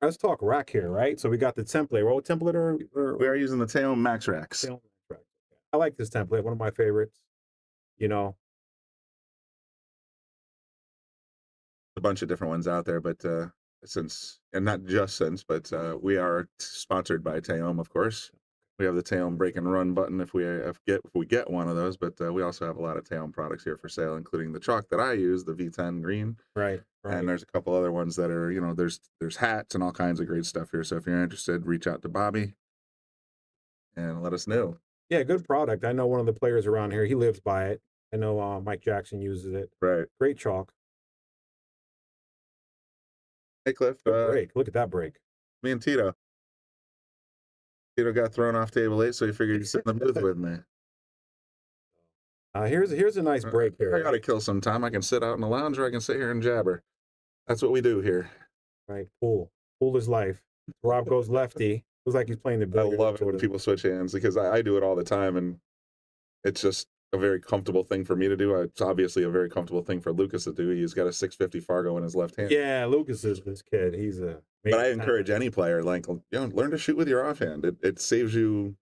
Let's talk rack here, right? So we got the template. What template or we are using the Taom Max Racks. Taom Max Rack. I like this template. One of my favorites. You know, a bunch of different ones out there, but not just since, but we are sponsored by Taom, of course. We have the Taom break and run button if we get one of those, but we also have a lot of Taom products here for sale, including the chalk that I use, the V10 green. Right. And there's a couple other ones that are, you know, there's hats and all kinds of great stuff here. So if you're interested, reach out to Bobby and let us know. Yeah, good product. I know one of the players around here, he lives by it. I know Mike Jackson uses it. Right. Great chalk. Hey, Cliff. Good break. Look at that break. Me and Tito got thrown off table 8, so he figured he'd sit in the booth with me. Here's a nice break here. I got to kill some time. I can sit out in the lounge, or I can sit here and jabber. That's what we do here. Right. Pool is life. Rob goes lefty. Looks like he's playing the billiards. I love it when people switch hands, because I do it all the time, and it's just a very comfortable thing for me to do. It's obviously a very comfortable thing for Lucas to do. He's got a 650 Fargo in his left hand. Yeah, Lucas is this kid. He's a. But I encourage any player, like, you know, learn to shoot with your offhand. It saves you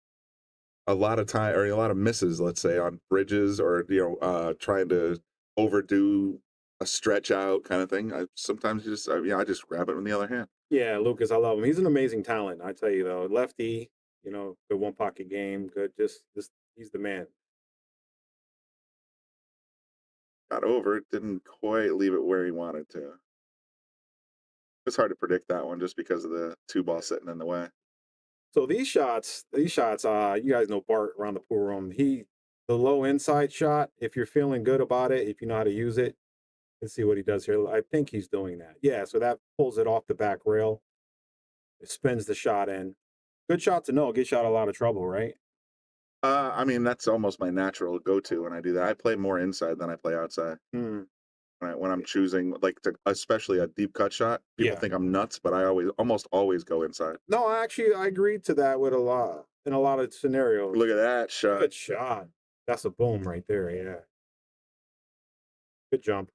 a lot of time, or a lot of misses, let's say, on bridges, or, you know, trying to overdo a stretch out kind of thing. Sometimes I just grab it in the other hand. Yeah, Lucas, I love him. He's an amazing talent. I tell you though, lefty, you know, good one pocket game, good. Just he's the man. Got over it, didn't quite leave it where he wanted to. It's hard to predict that one just because of the 2 ball sitting in the way. So these shots, you guys know Bart around the pool room. He the low inside shot. If you're feeling good about it, if you know how to use it, let's see what he does here. I think he's doing that. Yeah, so that pulls it off the back rail. It spins the shot in. Good shot to know. Gets you out of a lot of trouble, right? I mean, that's almost my natural go-to when I do that. I play more inside than I play outside. Hmm. When I'm choosing, like, especially a deep cut shot, people think I'm nuts, but I almost always go inside. No, I agree to that with in a lot of scenarios. Look at that shot. Good shot. That's a boom right there. Yeah. Good jump.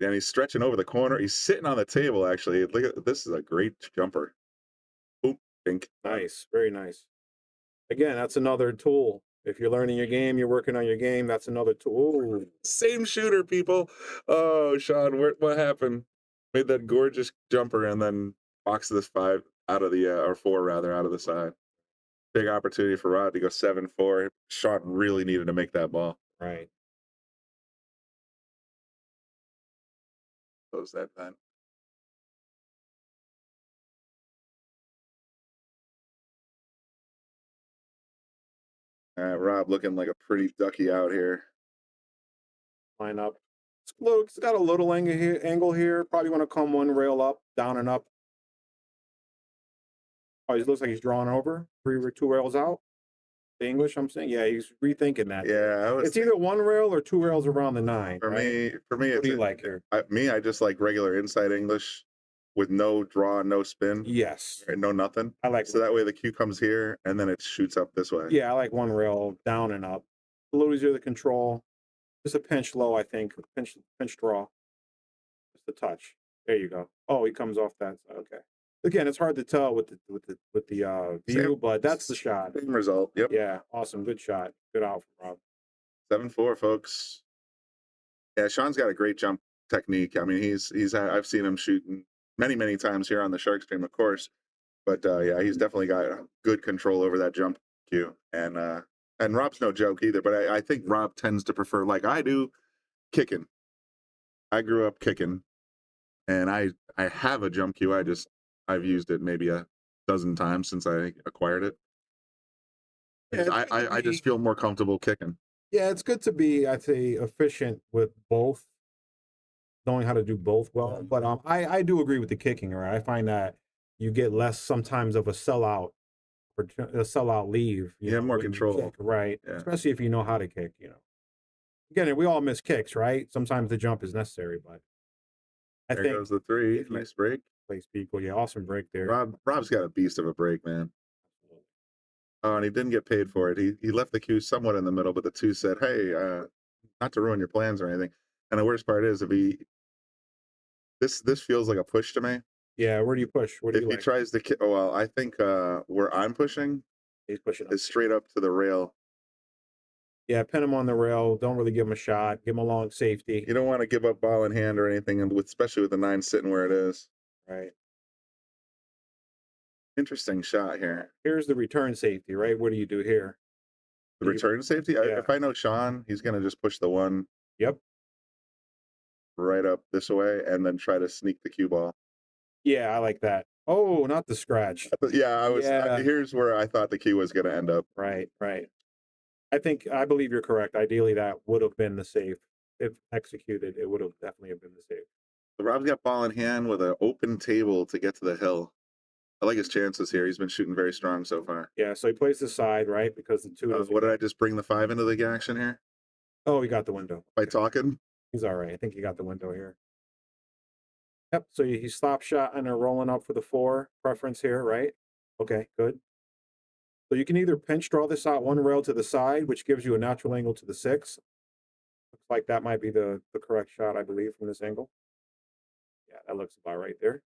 And he's stretching over the corner. He's sitting on the table, actually. Look at this. Is a great jumper. Boom. Pink. Nice. Very nice. Again, that's another tool. If you're learning your game, you're working on your game, that's another tool. Ooh. Same shooter, people. Oh, Shawn, what happened? Made that gorgeous jumper and then boxed this 5 out of the, or 4 rather, out of the side. Big opportunity for Rod to go 7-4. Shawn really needed to make that ball. Right. Close that vent. All right, Rob looking like a pretty ducky out here. Line up. It's got a little angle here. Probably want to come one rail up, down and up. Oh, he looks like he's drawing over. 2 rails out. The English, I'm saying. Yeah, he's rethinking that. Yeah, it's either 1 rail or 2 rails around the 9. For right? me, what do you like here? I just like regular inside English with no draw, no spin. Yes. And no nothing. I like so that way the cue comes here and then it shoots up this way. Yeah, I like 1 rail down and up. A little easier to control. Just a pinch low, I think. Pinch draw. Just a touch. There you go. Oh, he comes off that side. Okay. Again, it's hard to tell with the view, but that's the shot. Same result. Yep. Yeah, awesome. Good shot. Good out from Rob. 7-4, folks. Yeah, Shawn's got a great jump technique. I mean, I've seen him shooting many times here on the Shark Stream, of course. But yeah, he's definitely got good control over that jump cue. And Rob's no joke either, but I think Rob tends to prefer, like I do, kicking. I grew up kicking, and I have a jump cue. I've used it maybe a dozen times since I acquired it. Yeah, I just feel more comfortable kicking. Yeah, it's good to be, I'd say, efficient with both, knowing how to do both well. But I do agree with the kicking, right? I find that you get less sometimes of a sellout leave. You have more control. Kick, right? Yeah. Especially if you know how to kick, Again, we all miss kicks, right? Sometimes the jump is necessary, but There goes the 3. Nice break. Place people. Yeah, awesome break there. Rob's got a beast of a break, man. Oh, and he didn't get paid for it. He left the cue somewhat in the middle, but the 2 said, "Hey, not to ruin your plans or anything." And the worst part is, this feels like a push to me. Yeah, where do you push? What do if you he tries to kick, well, I think where I'm pushing, he's pushing is straight up to the rail. Yeah, pin him on the rail. Don't really give him a shot. Give him a long safety. You don't want to give up ball in hand or anything, and especially with the 9 sitting where it is. Right. Interesting shot here. Here's the return safety, right? What do you do here? The return safety? Yeah. If I know Shawn, he's going to just push the 1 Yep. right up this way and then try to sneak the cue ball. Yeah, I like that. Oh, not the scratch. Yeah, here's where I thought the cue was going to end up. Right. I believe you're correct. Ideally, that would have been the safe. If executed, it would have definitely been the safe. So Rob's got ball in hand with an open table to get to the hill. I like his chances here. He's been shooting very strong so far. Yeah, so he plays the side, right? Because the 2 what did I just bring the 5 into the action here? Oh, he got the window. By talking? He's all right. I think he got the window here. Yep, so he stop shot and they're rolling up for the 4 preference here, right? Okay, good. So you can either pinch draw this out 1 rail to the side, which gives you a natural angle to the 6. Looks like that might be the correct shot, I believe, from this angle. Yeah, that looks about right there.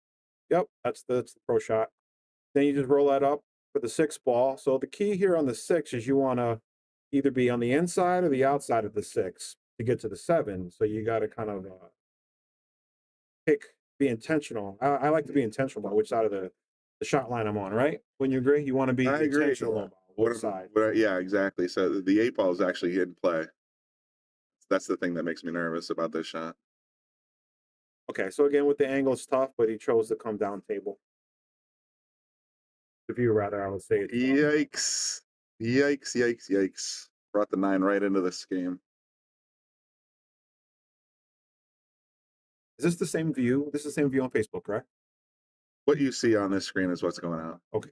Yep, that's the pro shot. Then you just roll that up for the 6 ball. So the key here on the 6 is you want to either be on the inside or the outside of the 6 to get to the 7. So you got to kind of be intentional. I like to be intentional about which side of the shot line I'm on, right? Wouldn't you agree? You want to be intentional about which side. Yeah, exactly. So the 8 ball is actually in play. That's the thing that makes me nervous about this shot. Okay, so again, with the angle, it's tough, but he chose to come down table. The view, rather, I would say. Yikes. Yikes. Brought the 9 right into this game. Is this the same view? This is the same view on Facebook, correct? What you see on this screen is what's going on. Okay.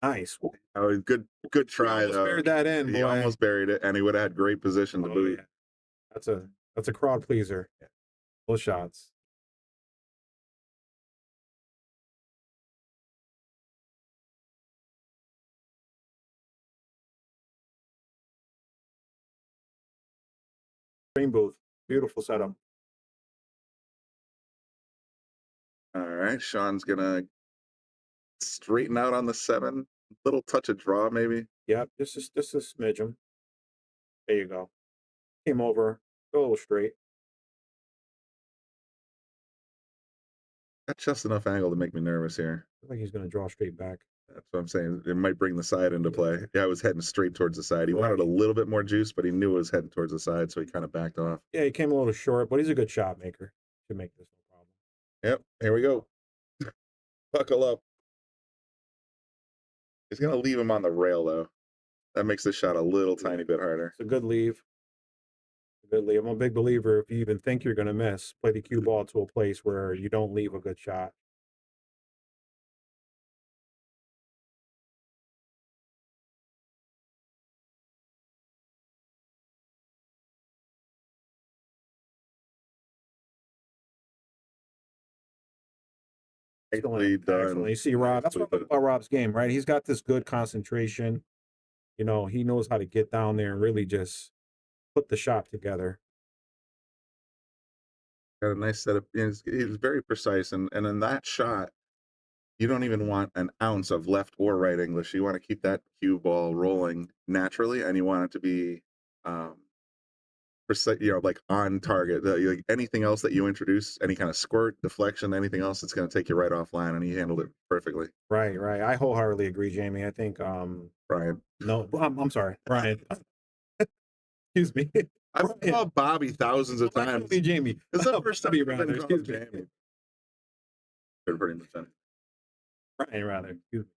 Nice. Oh, good try though. Buried that in. He boy. almost buried it, and he would have had great position to boot. Yeah. That's a crowd pleaser. Yeah. Both shots. Stream booth. Beautiful setup. All right, Sean's gonna straighten out on the 7. Little touch of draw, maybe. Yep, just a smidgen. There you go. Came over, go a little straight. Got just enough angle to make me nervous here. I think he's going to draw straight back. That's what I'm saying. It might bring the side into play. Yeah, I was heading straight towards the side. He wanted a little bit more juice, but he knew it was heading towards the side, so he kind of backed off. Yeah, he came a little short, but he's a good shot maker. Should make this no problem. Yep, here we go. Buckle up. He's going to leave him on the rail, though. That makes the shot a little tiny bit harder. It's a good leave. Good leave. I'm a big believer if you even think you're going to miss, play the cue ball to a place where you don't leave a good shot. Excellent. You see Rob, that's what I love about Rob's game, right? He's got this good concentration. You know, he knows how to get down there and really just put the shot together. Got a nice setup. He's very precise, and in that shot, you don't even want an ounce of left or right English. You want to keep that cue ball rolling naturally, and you want it to be, like on target. Like anything else that you introduce, any kind of squirt, deflection, anything else, it's going to take you right offline, and he handled it perfectly. Right. I wholeheartedly agree, Jamie. I think, Brian. No, I'm sorry, Brian. Excuse me. I've called Bobby thousands of times. Jamie. This is the first time rather. Excuse me. Jamie. Pretty much. Brian, rather. Excuse me.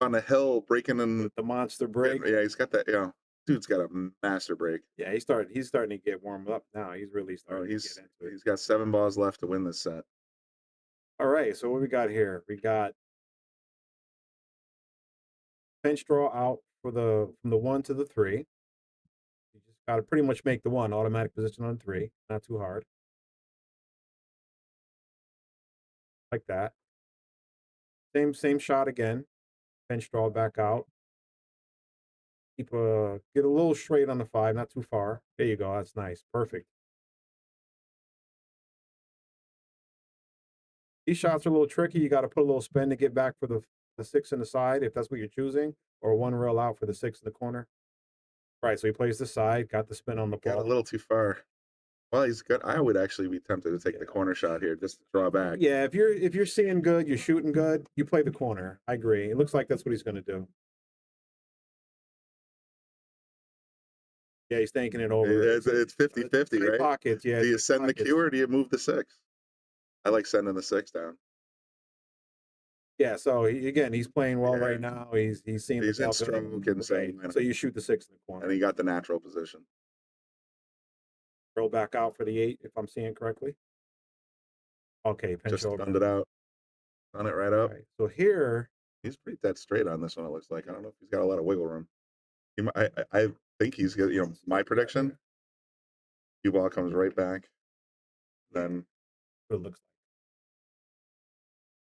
On the hill, breaking in the monster break. Yeah, he's got that. Dude's got a master break. Yeah, he's starting to get warmed up now. He's really starting to get into it. He's got 7 balls left to win this set. All right, so what we got here? We got pinch draw out for from the 1 to the 3. You just got to pretty much make the 1 automatic position on 3. Not too hard. Like that. Same shot again. Pinch draw back out. Get a little straight on the 5, not too far. There you go. That's nice. Perfect. These shots are a little tricky. You got to put a little spin to get back for the 6 in the side, if that's what you're choosing, or 1 rail out for the 6 in the corner. Right, so he plays the side, got the spin on the ball. Got a little too far. Well, he's good. I would actually be tempted to take the corner shot here, just to draw back. Yeah, if you're seeing good, you're shooting good, you play the corner. I agree. It looks like that's what he's going to do. Yeah, he's thinking it over. It's 50-50, right? Pockets, yeah. Do you send the cue or do you move the 6? I like sending the 6 down. Yeah, so he's playing well right now. He's seeing he's in stroke and so you shoot the 6 in the corner. And he got the natural position. Roll back out for the 8, if I'm seeing correctly. Okay, pinch just over. thumbed it out. Done it right up. Right, so here he's pretty dead straight on this one. It looks like I don't know if he's got a lot of wiggle room. I think he's got. My prediction. Cue ball comes right back. Then it looks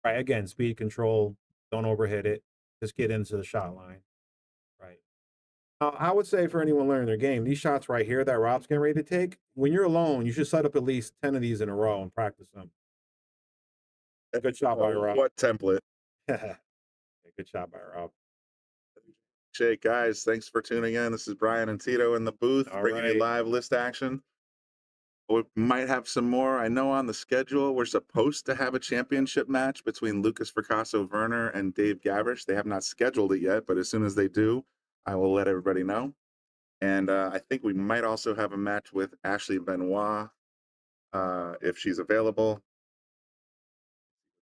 like. Right, again, speed control. Don't overhit it. Just get into the shot line. Right. I would say for anyone learning their game, these shots right here that Rob's getting ready to take, when you're alone, you should set up at least 10 of these in a row and practice them. Good shot by Rob. What template? Good shot by Rob. Shake, guys. Thanks for tuning in. This is Brian and Tito in the booth, bringing you live list action. We might have some more. I know on the schedule, we're supposed to have a championship match between Lucas Fracasso-Werner and Dave Gavish. They have not scheduled it yet, but as soon as they do, I will let everybody know. And I think we might also have a match with Ashley Benoit if she's available.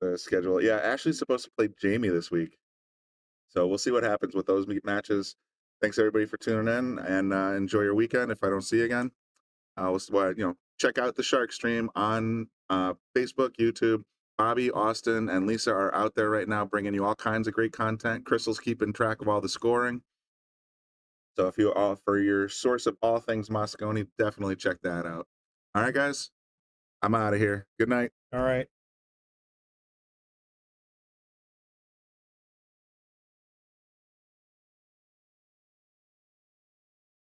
The schedule. Yeah, Ashley's supposed to play Jamie this week. So we'll see what happens with those matches. Thanks everybody for tuning in, and enjoy your weekend. If I don't see you again, check out the Shark Stream on Facebook, YouTube. Bobby, Austin, and Lisa are out there right now bringing you all kinds of great content. Crystal's keeping track of all the scoring. So if you all for your source of all things Moscone, definitely check that out. All right, guys, I'm out of here. Good night. All right.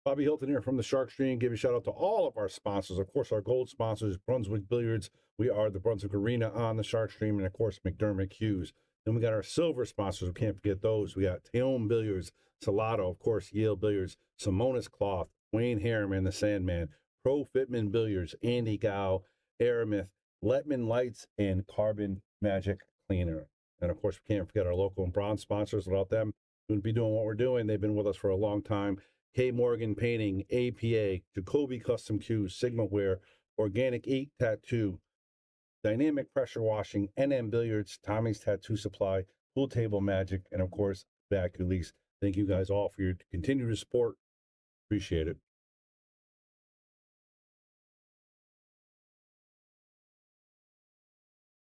Bobby Hilton here from the Shark Stream. Give a shout out to all of our sponsors. Of course, our gold sponsors, Brunswick Billiards. We are the Brunswick Arena on the Shark Stream, and of course, McDermott Cues. Then we got our silver sponsors. We can't forget those. We got Taom Billiards, Salotto, of course, Yale Billiards, Simonis Cloth, Wayne Harriman, the Sandman, Pro Fitman Billiards, Andy Gow, Aramith, Letman Lights, and Carbon Magic Cleaner. And of course, we can't forget our local and bronze sponsors. Without them, we wouldn't be doing what we're doing. They've been with us for a long time. K. Morgan Painting, APA, Jacoby Custom Cues, Sigma Wear, Organic Ink Tattoo, Dynamic Pressure Washing, NM Billiards, Tommy's Tattoo Supply, Pool Table Magic, and of course, Vacuum Lease. Thank you guys all for your continued support. Appreciate it.